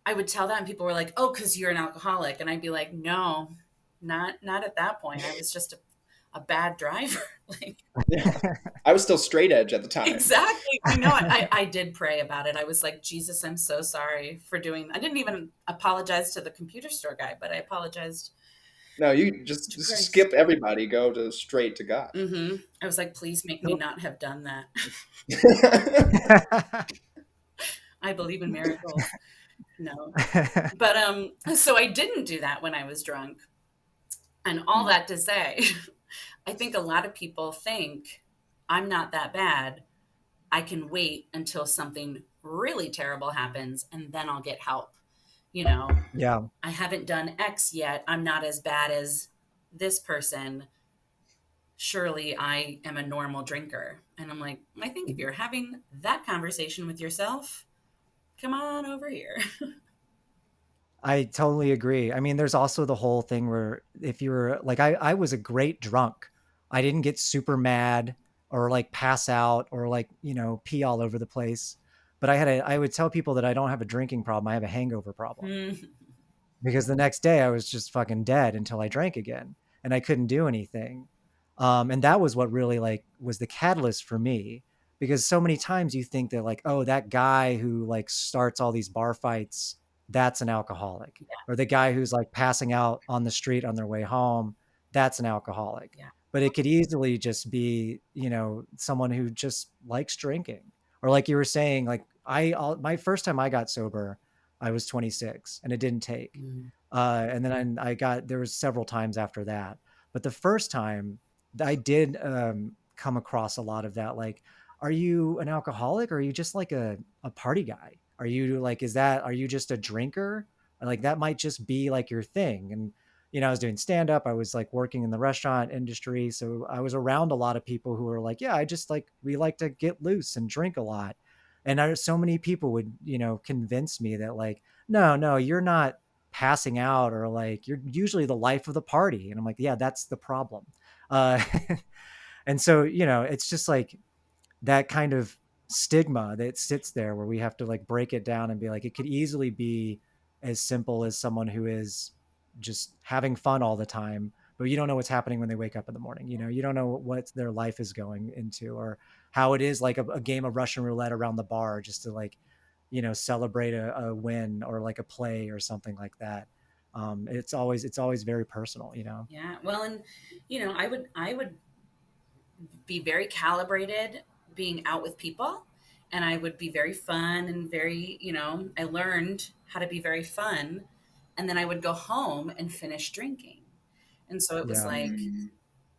I would tell that, and people were like, "Oh, because you're an alcoholic," and I'd be like, "No, not at that point. I was just a bad driver." Like Yeah. I was still straight edge at the time. exactly. I know. I did pray about it. I was like, Jesus, I'm so sorry for doing. I didn't even apologize to the computer store guy, but I apologized No, you just to skip Christ. everybody, go to straight to God. I was like, please make me So- not have done that. I believe in miracles. No. But so I didn't do that when I was drunk. And all that to say, I think a lot of people think I'm not that bad. I can wait until something really terrible happens and then I'll get help. You know, yeah. I haven't done X yet. I'm not as bad as this person. Surely I am a normal drinker. And I'm like, I think if you're having that conversation with yourself, come on over here. I totally agree. I mean, there's also the whole thing where if you're like, I was a great drunk. I didn't get super mad or like pass out or like, pee all over the place. But I would tell people that I don't have a drinking problem. I have a hangover problem Mm, because the next day I was just fucking dead until I drank again and I couldn't do anything. And that was what really like was the catalyst for me because so many times you think that like, oh, that guy who like starts all these bar fights, that's an alcoholic, or the guy who's like passing out on the street on their way home, that's an alcoholic. yeah. But it could easily just be, someone who just likes drinking, or like you were saying, like my first time I got sober, I was 26 and it didn't take. Mm. And then there was several times after that. But the first time I did come across a lot of that, like, are you an alcoholic or are you just like a party guy? Are you just a drinker? Like that might just be like your thing. And, I was doing stand up. I was like working in the restaurant industry. So I was around a lot of people who were like, yeah, we like to get loose and drink a lot. And so many people would, convince me that like, no, you're not passing out or like you're usually the life of the party. And I'm like, yeah, that's the problem. Uh, and so, it's just like that kind of stigma that sits there where we have to like break it down and be like, it could easily be as simple as someone who is just having fun all the time, but you don't know what's happening when they wake up in the morning. You don't know what their life is going into or how it is like a game of Russian roulette around the bar just to like, celebrate a win or like a play or something like that. It's always very personal, you know. Yeah. Well, and I would be very calibrated being out with people, and I would be very fun and very, I learned how to be very fun, and then I would go home and finish drinking. And so it was Yeah, like, Mm,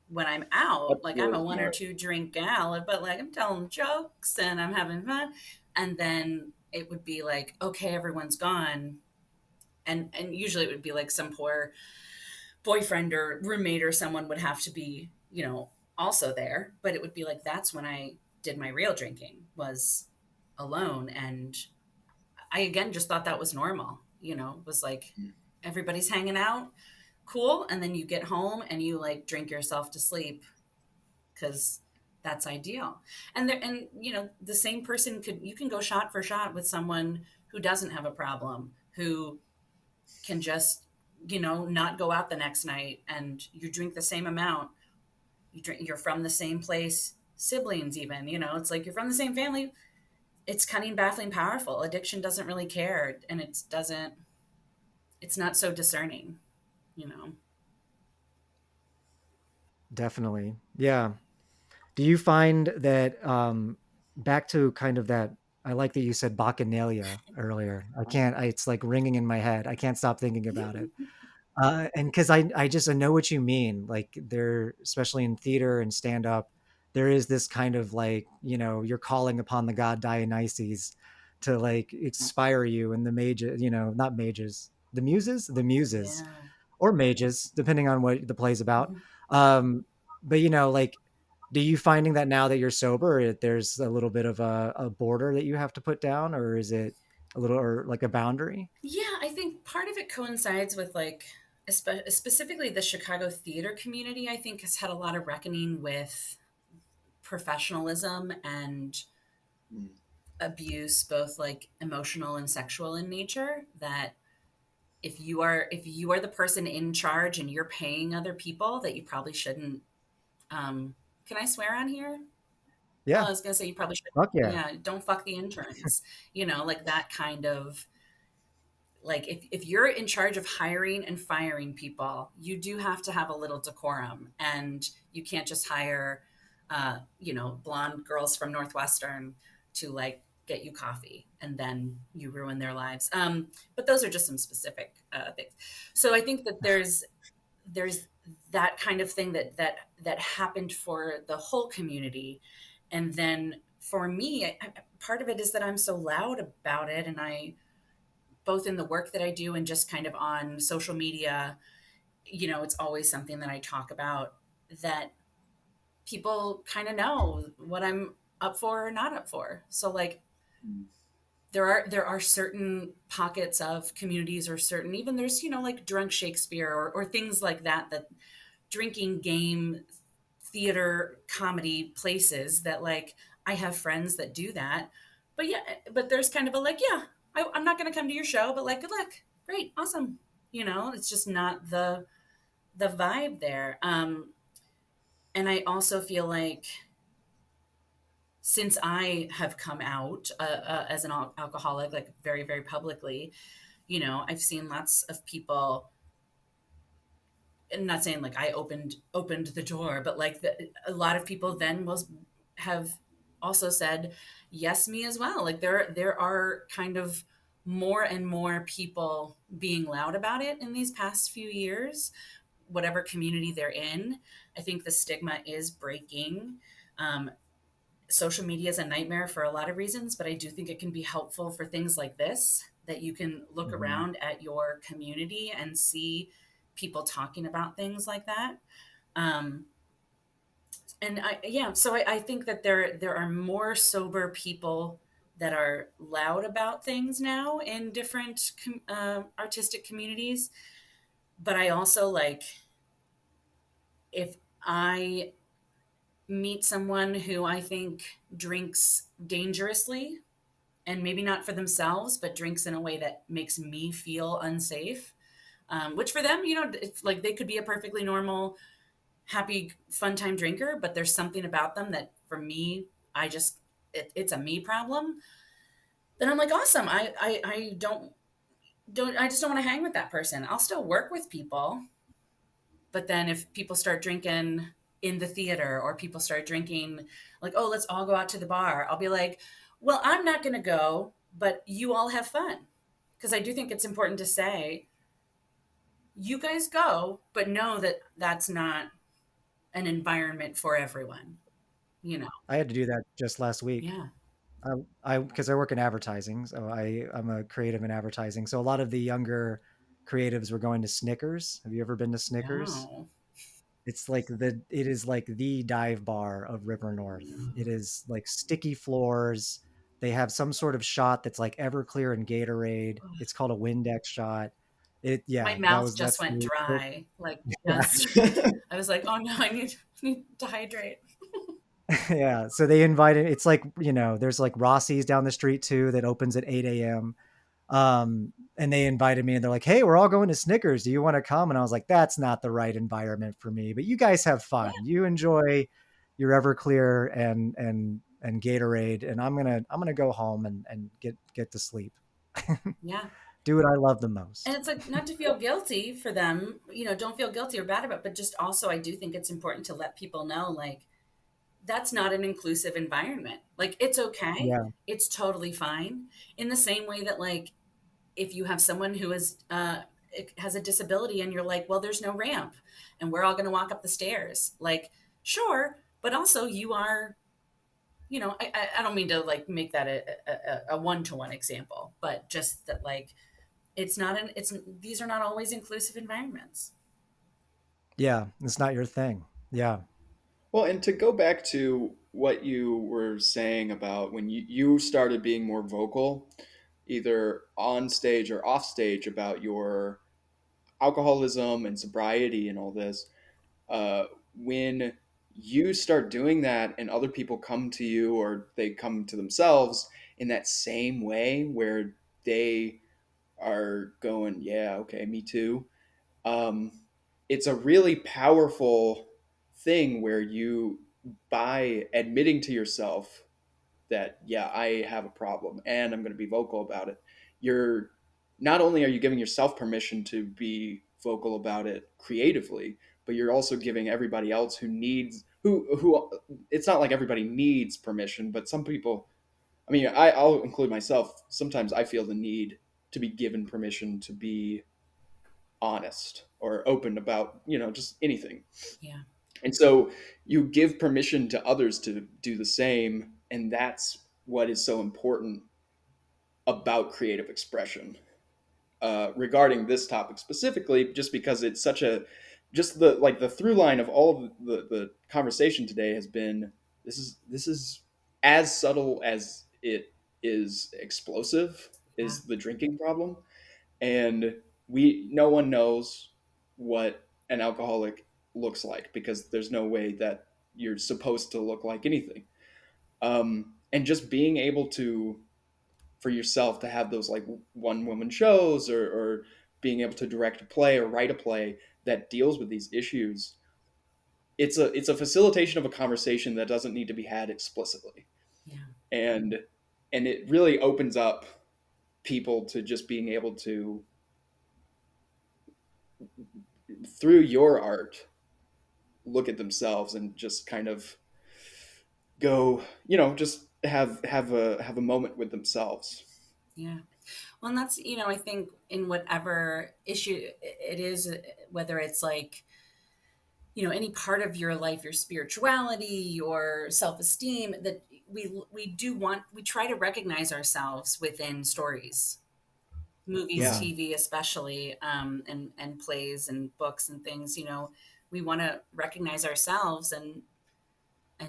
when I'm out, that's like I'm really a one or smart. two drink gal, but like I'm telling jokes and I'm having fun. And then it would be like, okay, everyone's gone. And usually it would be like some poor boyfriend or roommate or someone would have to be, also there. But it would be like, that's when I did my real drinking, was alone. And I, again, just thought that was normal, was like, Mm, everybody's hanging out, cool. And then you get home and you like drink yourself to sleep because that's ideal. And the same person you can go shot for shot with someone who doesn't have a problem, who can just, not go out the next night, and you drink the same amount. You're from the same place, siblings even, it's like you're from the same family. It's cunning, baffling, powerful. Addiction doesn't really care, and it's not so discerning, you know. definitely. Yeah. Do you find that back to kind of that? I like that you said bacchanalia earlier. it's like ringing in my head. I can't stop thinking about it. And because I know what you mean. Like there, especially in theater and stand up, there is this kind of like, you're calling upon the god Dionysus to like inspire you, and the mages, not mages, the muses, Yeah. or mages, depending on what the play's about. Mhm. Um, but like, do you finding that now that you're sober, there's a little bit of a border that you have to put down, or is it a little, or like a boundary? Yeah, I think part of it coincides with like, specifically the Chicago theater community, I think has had a lot of reckoning with professionalism and mm, abuse, both like emotional and sexual in nature. That if you are the person in charge and you're paying other people, that you probably shouldn't. Um, can I swear on here? Well, Yeah. I was gonna say you probably should. Fuck yeah. Yeah, don't fuck the interns. Like that kind of, like, if you're in charge of hiring and firing people, you do have to have a little decorum, and you can't just hire blonde girls from Northwestern to like get you coffee and then you ruin their lives. But those are just some specific things. So I think that there's that kind of thing that happened for the whole community. And then for me, part of it is that I'm so loud about it, and I, both in the work that I do and just kind of on social media, it's always something that I talk about, that people kind of know what I'm up for or not up for. So like, mm, there are certain pockets of communities, or certain, even there's, like drunk Shakespeare, or things like that drinking game, theater, comedy places, that like I have friends that do that. But yeah, but there's kind of a like, yeah, I'm not going to come to your show, but like, good luck, great, awesome. It's just not the vibe there. And I also feel like, since I have come out as an alcoholic, like very, very publicly, I've seen lots of people, and not saying like I opened the door, but like a lot of people then have also said, yes, me as well. Like there are kind of more and more people being loud about it in these past few years, whatever community they're in. I think the stigma is breaking. Um, Social media is a nightmare for a lot of reasons, but I do think it can be helpful for things like this, that you can look Mhm. around at your community and see people talking about things like that. Um, and yeah, so I think that there are more sober people that are loud about things now in different artistic communities. But I also like, if I meet someone who I think drinks dangerously, and maybe not for themselves, but drinks in a way that makes me feel unsafe. Which for them, it's like they could be a perfectly normal, happy, fun time drinker, but there's something about them that for me, it's a me problem. Then I'm like, awesome. I don't. I just don't want to hang with that person. I'll still work with people, but then if people start drinking in the theater or people start drinking like, oh, let's all go out to the bar, I'll be like, well, I'm not going to go, but you all have fun. Because I do think it's important to say, you guys go, but know that that's not an environment for everyone, you know? I had to do that just last week. Yeah. Because I work in advertising, so I'm a creative in advertising. So a lot of the younger creatives were going to Snickers. Have you ever been to Snickers? No. It is like the dive bar of River North. It is like sticky floors. They have some sort of shot that's like Everclear and Gatorade. It's called a Windex shot. My Yeah, mouth just that's went the dry. Like, yeah. just, I was like, oh no, I need to hydrate. Yeah. So they invited, it's like, there's like Rossi's down the street too that opens at 8 a.m. And they invited me and they're like, hey, we're all going to Snickers. Do you want to come? And I was like, that's not the right environment for me, but you guys have Yeah. fun. You enjoy your Everclear and Gatorade. And I'm going to go home and get to sleep. Yeah. Do what I love the And most. it's like not to feel guilty for them, don't feel guilty or bad about it, but just also I do think it's important to let people know like that's not an inclusive environment. Like it's okay. Yeah. It's totally fine. In the same way that like if you have someone who is has a disability and you're like, well, there's no ramp and we're all going to walk up the stairs. Like, sure, but also you are, I don't mean to like make that a one-to-one example, but just that like these are not always inclusive environments. Yeah. It's not your thing. Yeah. Well, and to go back to what you were saying about when you started being more vocal, either on stage or off stage, about your alcoholism and sobriety and all this, uh, when you start doing that and other people come to you or they come to themselves in that same way where they are going, yeah, okay, me too. Um, it's a really powerful thing where you, by admitting to yourself that, yeah, I have a problem and I'm going to be vocal about it, you're not only are you giving yourself permission to be vocal about it creatively, but you're also giving everybody else who needs who it's not like everybody needs permission, but some people, I mean, I'll include myself, sometimes I feel the need to be given permission to be honest or open about, just anything. Yeah. And so you give permission to others to do the same, and that's what is so important about creative expression. Regarding this topic specifically, just because it's such a, just the through line of all of the conversation today has been, this is as subtle as it is explosive, Yeah. is the drinking problem. And we no one knows what an alcoholic looks like, because there's no way that you're supposed to look like anything. And just being able to, for yourself, to have those like one woman shows, or being able to direct a play or write a play that deals with these issues, it's a facilitation of a conversation that doesn't need to be had explicitly. Yeah. And and it really opens up people to just being able to, through your art, look at themselves and just kind of go, just have a moment with themselves. Yeah. Well, and that's, I think in whatever issue it is, whether it's like, any part of your life, your spirituality, your self-esteem, that we try to recognize ourselves within stories, movies, Yeah. Hmm. TV, especially, and plays and books and things, we want to recognize ourselves and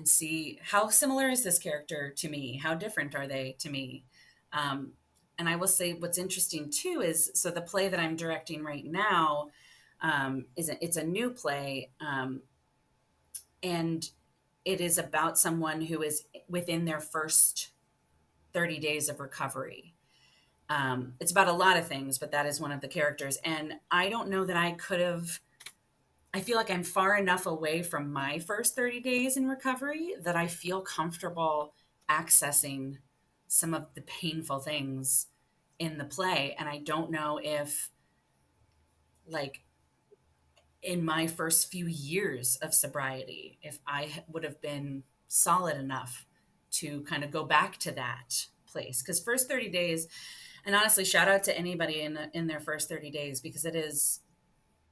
see how similar is this character to me? How different are they to me? Um, and I will say what's interesting too is so the play that I'm directing right now it's a new play, and it is about someone who is within their first 30 days of recovery. It's about a lot of things, but that is one of the characters. And I don't know that I could have I feel like I'm far enough away from my first 30 days in recovery that I feel comfortable accessing some of the painful things in the play. And I don't know if, like, in my first few years of sobriety, if I would have been solid enough to kind of go back to that place. Because first 30 days, and honestly, shout out to anybody in their first 30 days, because it Oh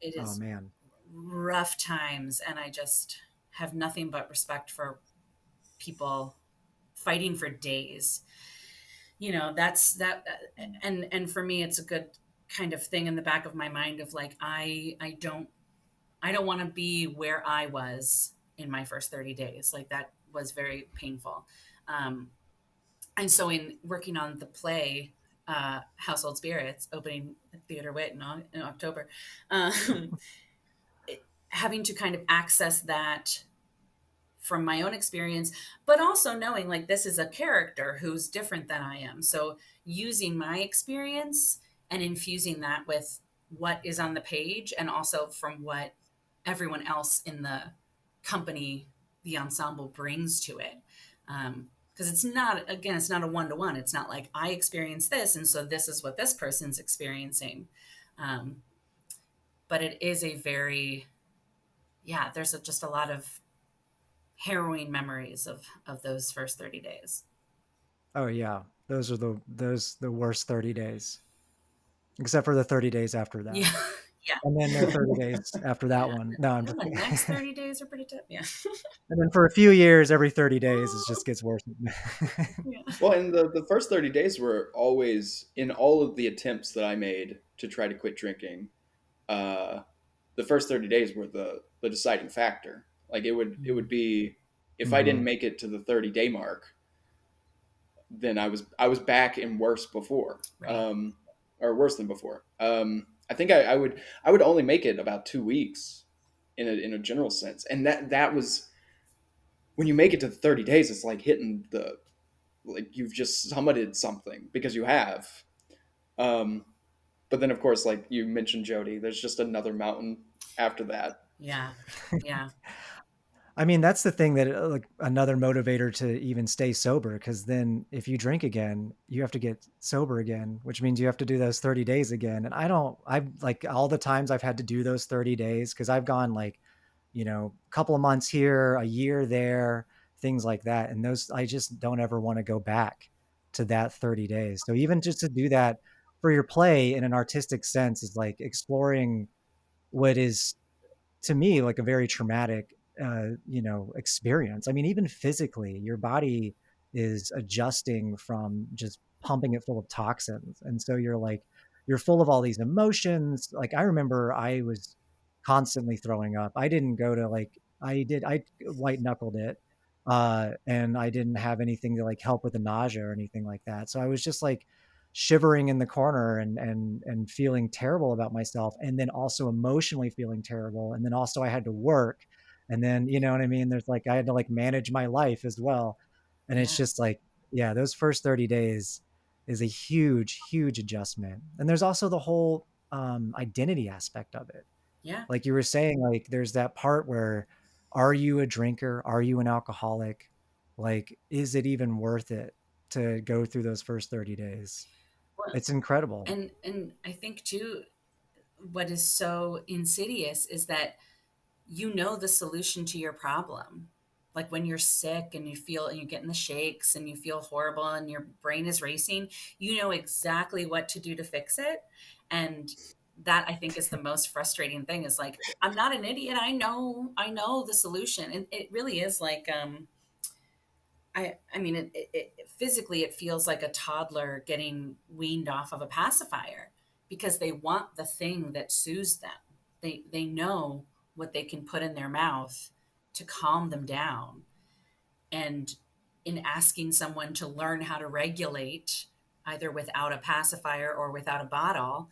is man. rough times, and I just have nothing but respect for people fighting for days. That's that. And for me, it's a good kind of thing in the back of my mind of like, I don't want to be where I was in my first 30 days. Like, that was very painful. Um, and so in working on the play, Household Spirits, opening at Theater Wit in October, um, having to kind of access that from my own experience, but also knowing like this is a character who's different than I am. So using my experience and infusing that with what is on the page, and also from what everyone else in the company, the ensemble, brings to it. Because it's not, again, it's not a one to one. It's not like I experienced this, and so this is what this person's experiencing. Um, but it is a very, yeah, just a lot of harrowing memories of those first 30 days. Oh yeah. Those the worst 30 days. Except for the 30 days after that. Yeah. Yeah. And then the 30 days after that Yeah. one. No, I'm Then just the kidding. next 30 days are pretty tough. Yeah. And then for a few years, every 30 days, it just gets worse. Yeah. Well, and the first 30 days were always in all of the attempts that I made to try to quit drinking. Uh, the first 30 days were the deciding factor. Like it would be if I didn't Mhm. make it to the 30-day mark, then I was back and worse before, Right. or worse than before. I think I would only make it about 2 weeks in a general sense, and that was when you make it to the 30 days, it's like hitting the like you've just summited something because you have. Um, but then of course, like you mentioned, Jody, there's just another mountain after that. Yeah. Yeah. I mean, that's the thing that like another motivator to even stay sober, because then if you drink again, you have to get sober again, which means you have to do those 30 days again. And I've like all the times I've had to do those 30 days, because I've gone like, a couple of months here, a year there, things like that. And those, I just don't ever want to go back to that 30 days. So even just to do that for your play in an artistic sense is like exploring what is to me like a very traumatic experience. I mean, even physically your body is adjusting from just pumping it full of toxins, and so you're full of all these emotions. Like I remember I was constantly throwing up. I didn't go to like I white knuckled it, and I didn't have anything to like help with the nausea or anything like that, so I was just like shivering in the corner and feeling terrible about myself, and then also emotionally feeling terrible, and then also I had to work, and then you know what I mean, there's like I had to like manage my life as well. And it's Yeah. just like, yeah, those first 30 days is a huge adjustment. And there's also the whole identity aspect of it. Yeah. Like you were saying, like there's that part where, are you a drinker, are you an alcoholic, like is it even worth it to go through those first 30 days? Well, It's incredible. and I think too, what is so insidious is that the solution to your problem. Like when you're sick and you feel and you're getting the shakes and you feel horrible and your brain is racing, you know exactly what to do to fix it. And that, I think, is the most frustrating thing, is like, I'm not an idiot. I know the solution. And it really is like, I mean, physically, it feels like a toddler getting weaned off of a pacifier, because they want the thing that soothes them. They know what they can put in their mouth to calm them down. And in asking someone to learn how to regulate, either without a pacifier or without a bottle,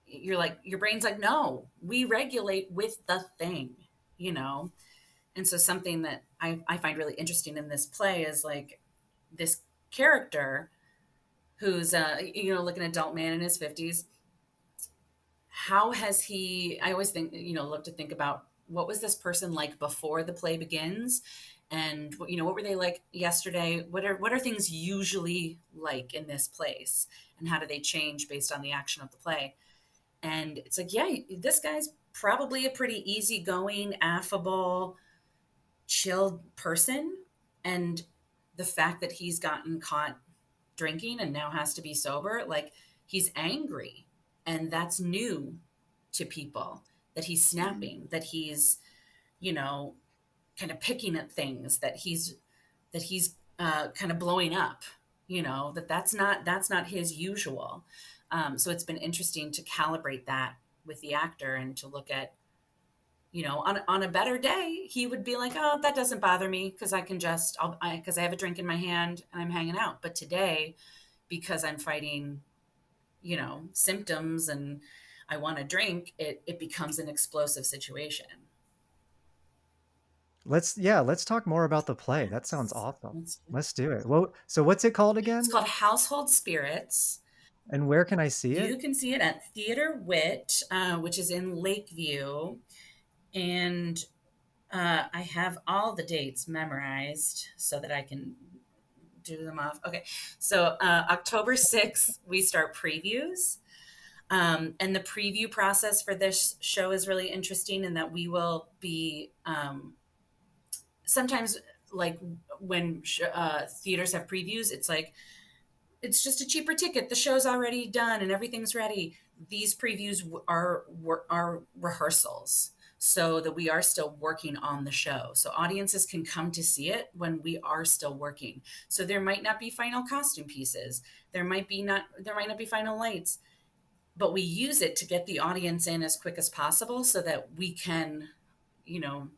you're like, your brain's like, no, we regulate with the thing, you know? And so something that I find really interesting in this play is like this character who's like an adult man in his 50s. How has he, I always think, look to think about, what was this person like before the play begins, and what were they like yesterday? What are things usually like in this place, and how do they change based on the action of the play? And it's like, yeah, this guy's probably a pretty easygoing, affable, chilled person. And the fact that he's gotten caught drinking and now has to be sober, like he's angry. And that's new to people, that he's Mm. snapping, that he's, you know, kind of picking at things, that he's kind of blowing up, that's not his usual. So it's been interesting to calibrate that with the actor and to look at, on a better day, he would be like, oh, that doesn't bother me because because I have a drink in my hand and I'm hanging out. But today, because I'm fighting, symptoms and I want to drink, it becomes an explosive situation. Let's talk more about the play. That sounds Yes. awesome. Let's do it. Well, so what's it called It's again? called Household Spirits. And where can I see You it? can see it at Theater Wit, which is in Lakeview. And I have all the dates memorized so that I can do them off. Okay. So October 6th, we start previews. And the preview process for this show is really interesting in that we will be sometimes, like, when theaters have previews, it's like, it's just a cheaper ticket. The show's already done and everything's ready. These previews are rehearsals, so that we are still working on the show. So audiences can come to see it when we are still working. So there might not be final costume pieces. There might not be final lights, but we use it to get the audience in as quick as possible so that we can, you know,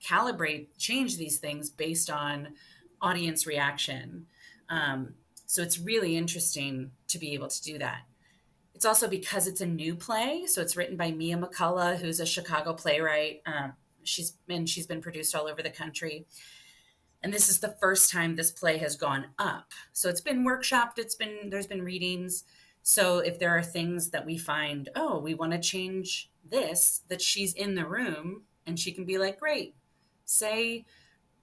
calibrate, change these things based on audience reaction. Um, so it's really interesting to be able to do that. It's also because it's a new play. So it's written by Mia McCullough, who's a Chicago playwright. She's been produced all over the country. And this is the first time this play has gone up. So it's been workshopped. There's been readings. So if there are things that we find, oh, we want to change this, that she's in the room and she can be like, great, say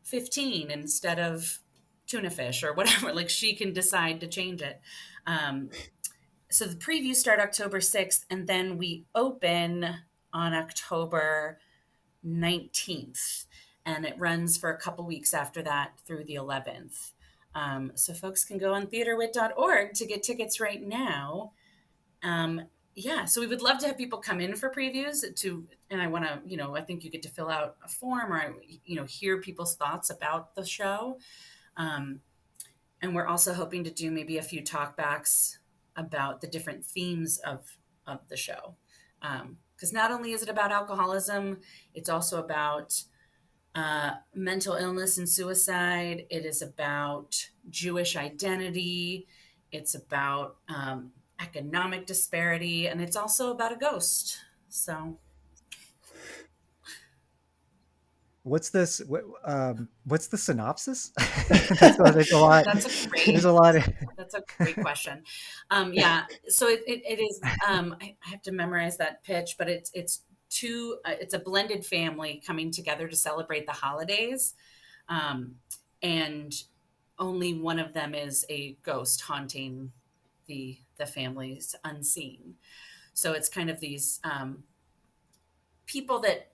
15 instead of tuna fish or whatever. Like, she can decide to change it. Um, so the previews start October 6th, and then we open on October 19th. And it runs for a couple weeks after that through the 11th. So folks can go on theaterwit.org to get tickets right now. Um, yeah, so we would love to have people come in for previews and I want to, I think you get to fill out a form, or, hear people's thoughts about the show. Um, and we're also hoping to do maybe a few talkbacks about the different themes of the show. Because not only is it about alcoholism, it's also about mental illness and suicide. It is about Jewish identity. It's about economic disparity, and it's also about a ghost. So, What's this? What's the synopsis? There's a lot. that's a There's great a lot. that's a great question. Yeah, so it is. I have to memorize that pitch, but it's a blended family coming together to celebrate the holidays, and only one of them is a ghost haunting the family's unseen. So it's kind of these people that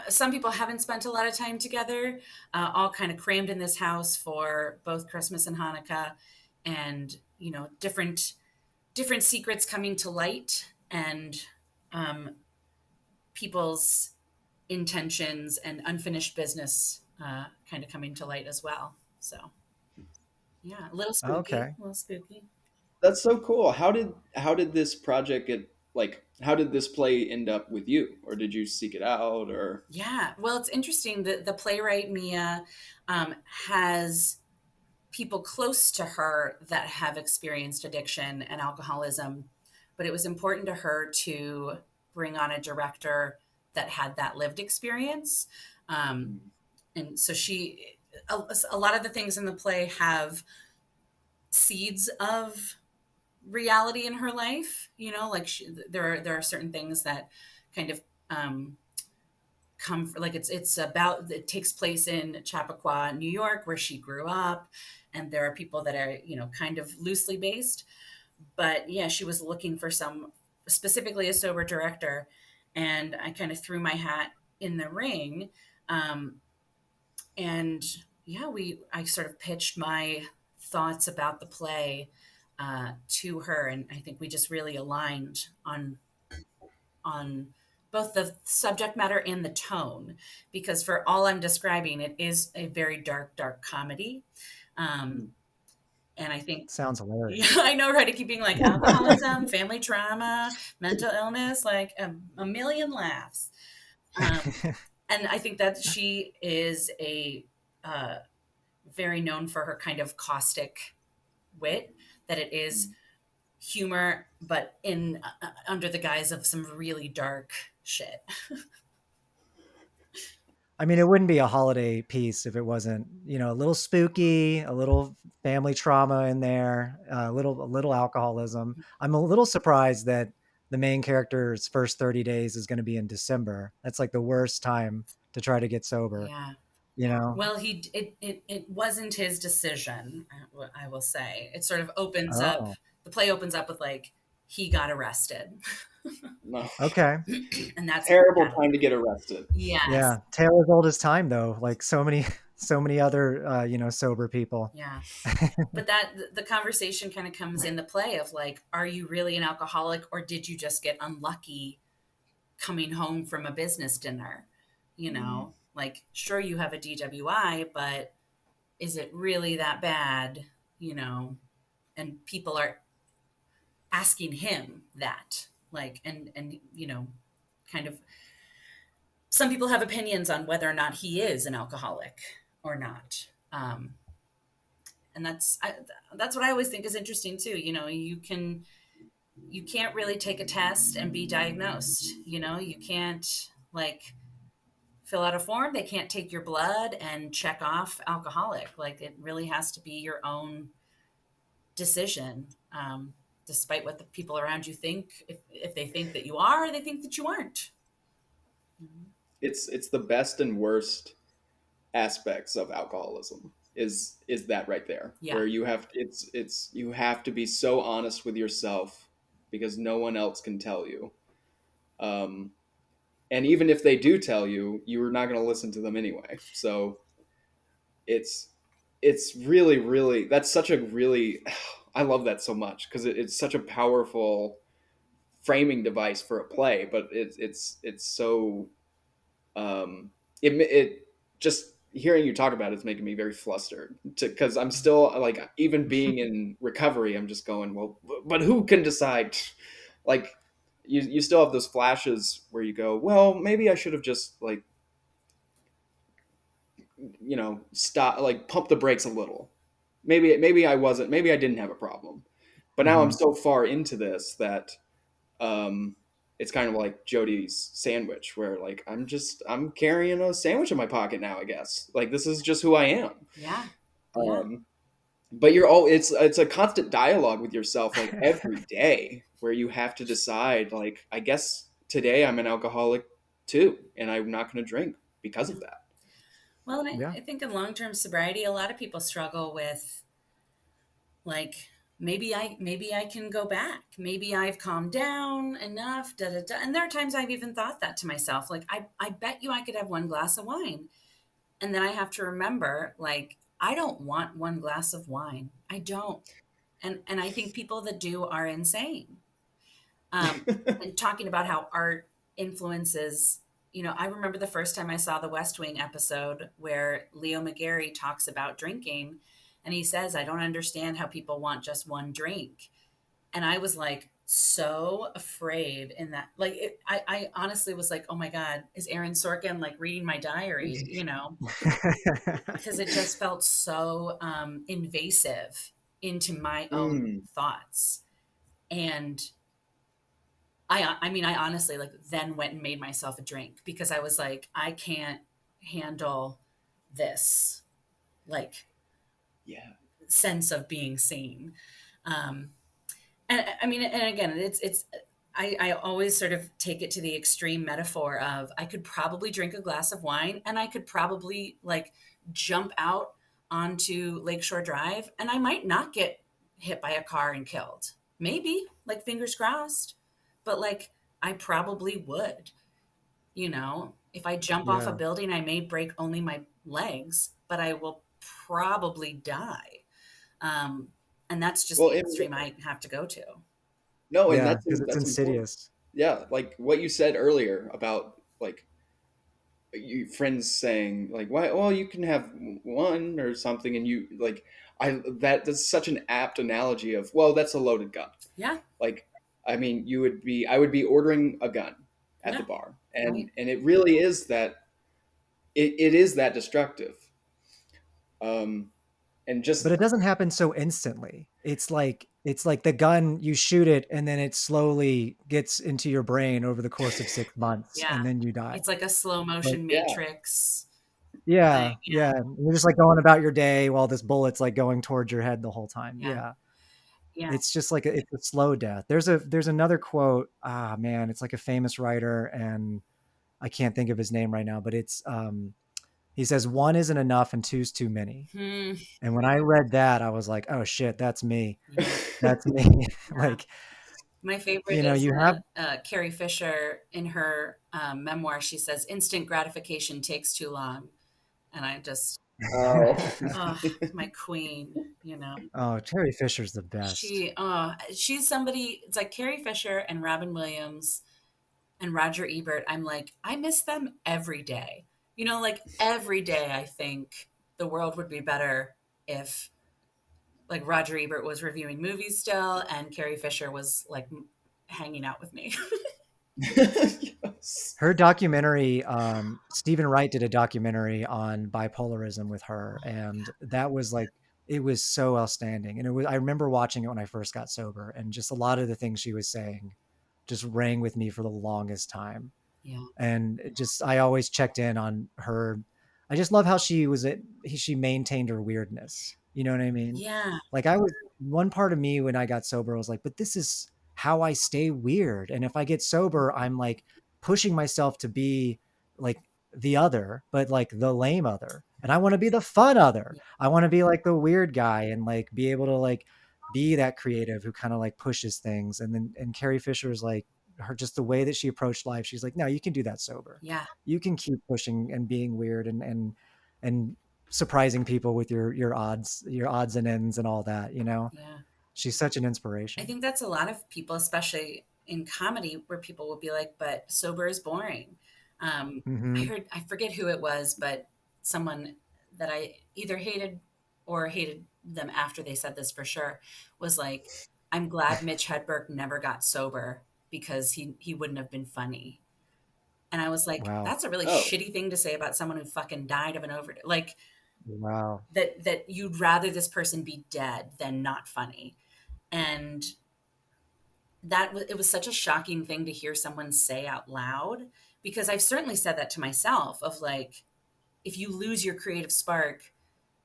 some people haven't spent a lot of time together, all kind of crammed in this house for both Christmas and Hanukkah, and different secrets coming to light, and um, people's intentions and unfinished business kind of coming to light as well. So yeah, a little spooky, Okay. a little spooky. That's so cool. How did this project get, like, how did this play end up with you, or did you seek it out, or? Yeah, well, it's interesting that the playwright Mia has people close to her that have experienced addiction and alcoholism, but it was important to her to bring on a director that had that lived experience. Um, and so a lot of the things in the play have seeds of reality in her life. Like there are certain things that kind of like it's about, it takes place in Chappaqua, New York, where she grew up, and there are people that are, kind of loosely based. But yeah, she was looking for some, specifically a sober director, and I kind of threw my hat in the ring. Um, and yeah, I sort of pitched my thoughts about the play to her, and I think we just really aligned on both the subject matter and the tone, because for all I'm describing, it is a very dark, dark comedy. Um, Mm. and I think, Sounds yeah, hilarious. I know, right? I keep being like alcoholism, family trauma, mental illness, like a million laughs. Um, and I think that she is a uh, very known for her kind of caustic wit, that it is Mm. humor, but in under the guise of some really dark shit. I mean, it wouldn't be a holiday piece if it wasn't, a little spooky, a little family trauma in there, a little alcoholism. I'm a little surprised that the main character's first 30 days is going to be in December. That's like the worst time to try to get sober, Yeah. you know? Well, it wasn't his decision. I will say it sort of opens up. Oh, The play opens up with like he got arrested, No. okay. and that's Terrible bad. time to get arrested. Yes. Yeah. Tale as old as time though, like so many, so many other, sober people. Yeah. But the conversation kind of comes in the play of like, are you really an alcoholic, or did you just get unlucky coming home from a business dinner? Mm. Like, sure, you have a DWI, but is it really that bad? You know, and people are asking him that, like, and kind of, some people have opinions on whether or not he is an alcoholic or not. And that's what I always think is interesting too. You can't really take a test and be diagnosed. You can't like fill out a form. They can't take your blood and check off alcoholic. Like, it really has to be your own decision. Despite what the people around you think, if they think that you are, or they think that you aren't. It's the best and worst aspects of alcoholism is that right there, Yeah, where you have to be so honest with yourself because no one else can tell you. Um, and even if they do tell you, you're not going to listen to them anyway. So it's it's really that's such a really I love that so much because it's such a powerful framing device for a play, but it's so it just hearing you talk about it's making me very flustered because I'm still like even being in recovery I'm just going well but who can decide like you still have those flashes where you go well maybe I should have just like stop like pump the brakes a little maybe I wasn't maybe I didn't have a problem but now I'm Mhm. so far into this that um it's kind of like Jody's sandwich where like I'm carrying a sandwich in my pocket now I guess like this is just who I am yeah, yeah. um but you're all it's a constant dialogue with yourself like every day where you have to decide like I guess today I'm an alcoholic too and I'm not going to drink because Yeah. of that. Well, and Yeah. I think in long-term sobriety, a lot of people struggle with like, maybe I can go back. Maybe I've calmed down enough. Da, da, da. And there are times I've even thought that to myself. Like, I bet you I could have one glass of wine. And then I have to remember, like, I don't want one glass of wine. I don't. And I think people that do are insane. And talking about how art influences, I remember the first time I saw the West Wing episode where Leo McGarry talks about drinking, and he says, I don't understand how people want just one drink. And I was like, so afraid in that, like, I honestly was like, oh my God, is Aaron Sorkin like reading my diary? Because it just felt so invasive into my own Mm, thoughts. And I mean, I honestly like then went and made myself a drink because I was like, I can't handle this like yeah. sense of being seen. Um, and I mean, and again, it's I always sort of take it to the extreme metaphor of I could probably drink a glass of wine and I could probably like jump out onto Lakeshore Drive and I might not get hit by a car and killed. Maybe, like fingers crossed, but like I probably would, you know. If I jump off a Yeah. building, I may break only my legs, but I will probably die. Um, and that's just Well, the extreme I have to go to. no, and Yeah, because it's that's important. insidious. Yeah, like what you said earlier about like you friends saying like, why? Well, you can have one or something, and you like that's such an apt analogy of, well, that's a loaded gun. Yeah, Like, I mean, I would be ordering a gun at the yeah, bar, right. and it really is that it is that destructive. Um, and But just it doesn't happen so instantly. It's like the gun, you shoot it, and then it slowly gets into your brain over the course of 6 months, Yeah. and then you die. It's like a slow Like motion yeah, matrix thing. yeah, Yeah. yeah, you're just, like, going about your day while this bullet's, like, going towards your head the whole time. Yeah. Yeah. Yeah. It's just like it's a slow death. There's another quote, man, it's like a famous writer, and I can't think of his name right now, but he says, "1 isn't enough and two's too many." Hmm. And when I read that, I was like, "Oh shit, that's me. Yeah. That's me." Yeah. Like, My favorite is you have Carrie Fisher in her memoir. She says, instant gratification takes too long. And I just, oh, oh, my queen, you know. Oh, Terry Fisher's the best. She's somebody, it's like Carrie Fisher and Robin Williams and Roger Ebert. I'm like, I miss them every day. You know, like every day I think the world would be better if like Roger Ebert was reviewing movies still and Carrie Fisher was like hanging out with me. yes. Her documentary, Stephen Wright did a documentary on bipolarism with her, and that was like it was so outstanding. And I remember watching it when I first got sober, and just a lot of the things she was saying just rang with me for the longest time. Yeah. And it just I always checked in on her. I just love how she maintained her weirdness. You know what I mean? Yeah. Like I was one part of me when I got sober was like, but this is how I stay weird. And if I get sober, I'm like pushing myself to be like the other, but like the lame other. And I want to be the fun other. Yeah. I want to be like the weird guy and like be able to like be that creative who kind of like pushes things. And Carrie Fisher is like her just the way that she approached life. She's like, no, you can do that sober. Yeah. You can keep pushing and being weird and surprising people with your odds and ends and all that, you know? Yeah. She's such an I inspiration. think that's a lot of people, especially in comedy, where people will be like, but sober is boring. I Mhm. heard, I forget who it was, but someone that I either hated or hated them after they said this for sure was like, I'm glad Mitch Hedberg never got sober because he wouldn't have been funny. And I was like, Wow. that's a really Oh, shitty thing to say about someone who fucking died of an overdose. Like Wow. that you'd rather this person be dead than not funny. And it was such a shocking thing to hear someone say out loud because I've certainly said that to myself of like, if you lose your creative spark,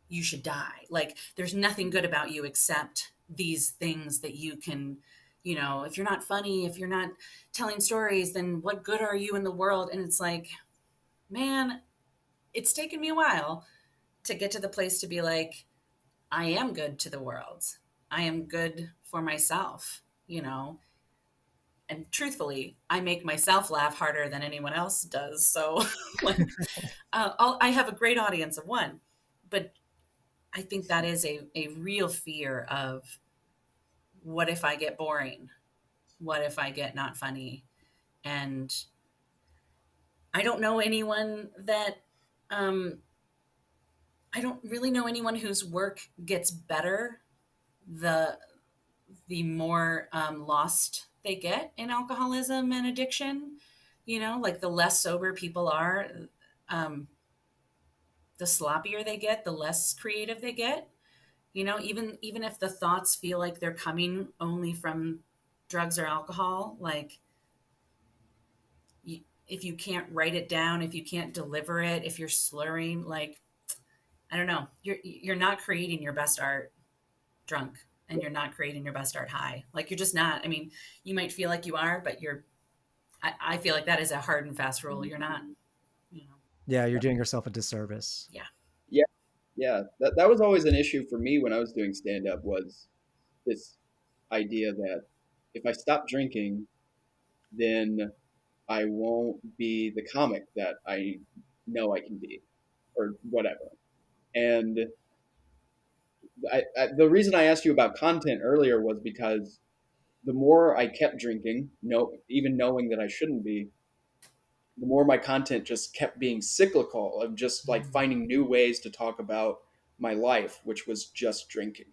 you should die. Like there's nothing good about you except these things that you can, you know, if you're not funny, if you're not telling stories, then what good are you in the world? And it's like, man, it's taken me a while to get to the place to be like, I am good to the world. I am good for myself, you know. And truthfully, I make myself laugh harder than anyone else does. So, like, I have a great audience of one, but I think that is a real fear of what if I get boring? What if I get not funny? And I don't know anyone that, um, I don't really know anyone whose work gets better the the more lost they get in alcoholism and addiction. You know, like the less sober people are, um, the sloppier they get, the less creative they get. You know, even if the thoughts feel like they're coming only from drugs or alcohol, like if you can't write it down, if you can't deliver it, if you're slurring, like I don't know, you're not creating your best art drunk. and you're not creating your best art high. Like you're just not. I mean, you might feel like you are, but I feel like that is a hard and fast rule. You're not, you know, Yeah, you're doing yourself a disservice. yeah. Yeah, yeah. That was always an issue for me when I was doing stand up, was this idea that if I stop drinking, then I won't be the comic that I know I can be, or whatever. And the reason I asked you about content earlier was because the more I kept drinking, even knowing that I shouldn't be, the more my content just kept being cyclical of just like Mm. finding new ways to talk about my life, which was just drinking.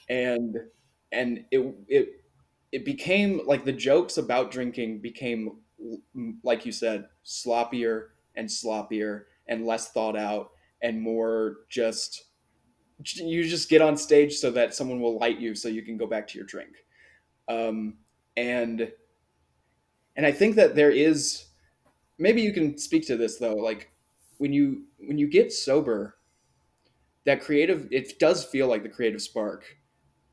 And it became like the jokes about drinking became, like you said, sloppier and sloppier and less thought out and more just, you just get on stage so that someone will light you so you can go back to your drink. um, and and I think that there is, maybe you can speak to this though, like when you get sober, that creative, it does feel like the creative spark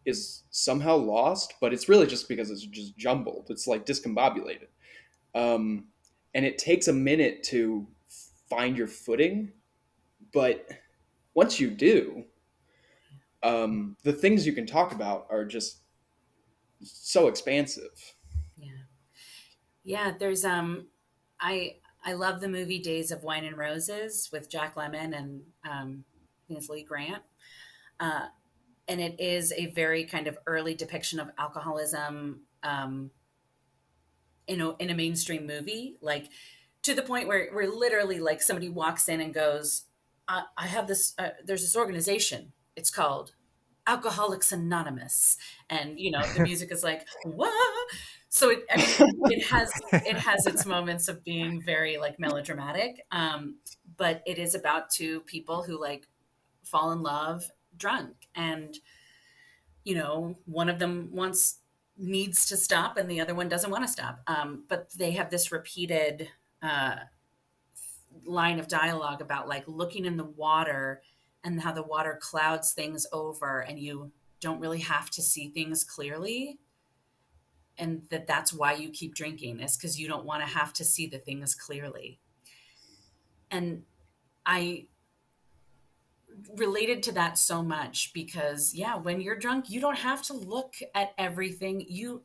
is somehow lost, but it's really just because it's just jumbled, it's like discombobulated. um, and it takes a minute to find your footing, but once you do, the things you can talk about are just so expansive. Yeah. Yeah, there's I I love the movie Days of Wine and Roses with Jack Lemmon and I think it's Lee Grant. Uh, and it is a very kind of early depiction of alcoholism in a mainstream movie, like to the point where literally like somebody walks in and goes, I have this there's this organization, it's called Alcoholics Anonymous, and the music is like what. So I mean it has its moments of being very like melodramatic, but it is about two people who like fall in love drunk, and one of them wants needs to stop and the other one doesn't want to stop, but they have this repeated uh, line of dialogue about like looking in the water and how the water clouds things over and you don't really have to see things clearly, and that's why you keep drinking, is because you don't want to have to see the things clearly. And I related to that so much because yeah, when you're drunk you don't have to look at everything, you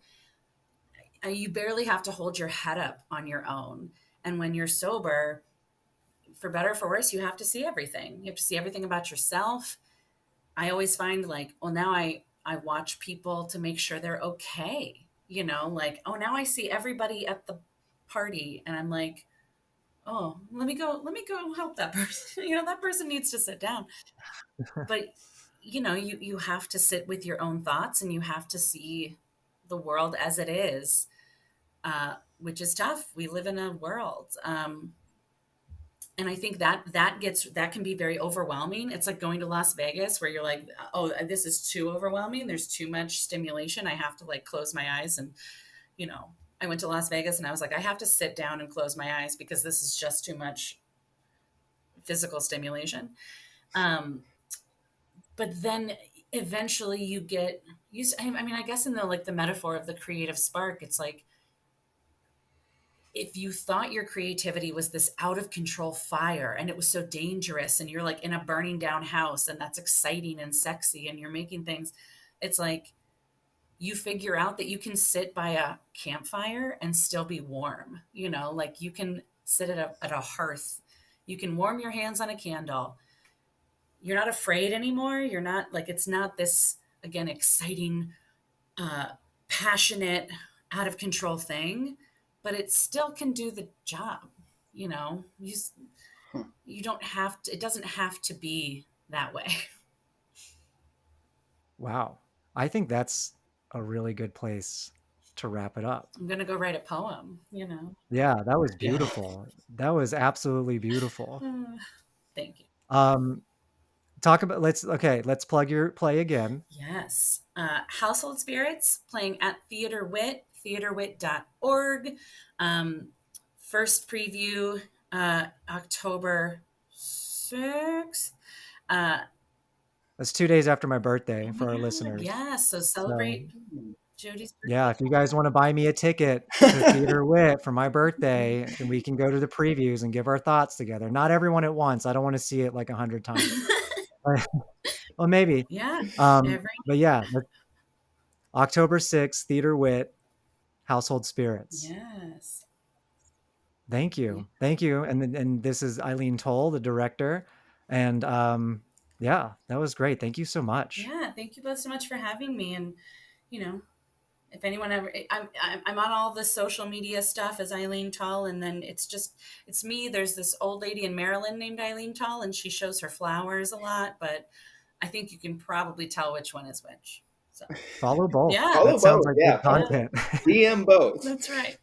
barely have to hold your head up on your own. And when you're sober, for better or for worse, you have to see everything. You have to see everything about yourself. I always find like, well, now I watch people to make sure they're okay. Like, oh, now I see everybody at the party and I'm like, oh, let me go help that person. That person needs to sit down. But you have to sit with your own thoughts and you have to see the world as it is, which is tough. We live in a world, and I think that can be very overwhelming. It's like going to Las Vegas, where you're like, oh, this is too overwhelming. There's too much stimulation. I have to like close my eyes, and you know, I went to Las Vegas, and I was like, I have to sit down and close my eyes because this is just too much physical stimulation. Um, but then eventually you get used. I mean, I guess in the like the metaphor of the creative spark, it's like if you thought your creativity was this out of control fire and it was so dangerous and you're like in a burning down house and that's exciting and sexy and you're making things, it's like you figure out that you can sit by a campfire and still be warm, like you can sit at a hearth, you can warm your hands on a candle, you're not afraid anymore, you're not like, it's not this again exciting, uh, passionate, out of control thing, but it still can do the job. Huh. You don't have to. It doesn't have to be that way. Wow. I think that's a really good place to wrap it up. I'm gonna go write a poem. Yeah, that was Yeah. beautiful. That was absolutely beautiful. Thank you. Um, talk about let's plug your play again. Yes. Household Spirits playing at Theater Wit, theaterwit.org. Um, First preview October 6th. Uh, That's 2 days after my birthday Oh for my our God. listeners. Yeah. So So, celebrate Jody's yeah, birthday. if you guys want to buy me a ticket to Theater Wit for my birthday, then we can go to the previews and give our thoughts together. Not everyone at once. I don't want to see it like 100 times. Well, maybe. Yeah. Every But yeah, October 6th, Theater Wit, Household Spirits. yes. Thank Yeah. you. Thank you. And this is Eileen Tull, the director. And yeah, that was great. Thank you so much. Yeah. Thank you both so much for having me. And you know, if anyone ever, I'm on all the social media stuff as Eileen Tull, and then it's me. There's this old lady in Maryland named Eileen Tull, and she shows her flowers a lot, but I think you can probably tell which one is which. So Follow both. yeah, That Follow sounds both. like good Yeah, follow yeah, both. content. DM both. that's right.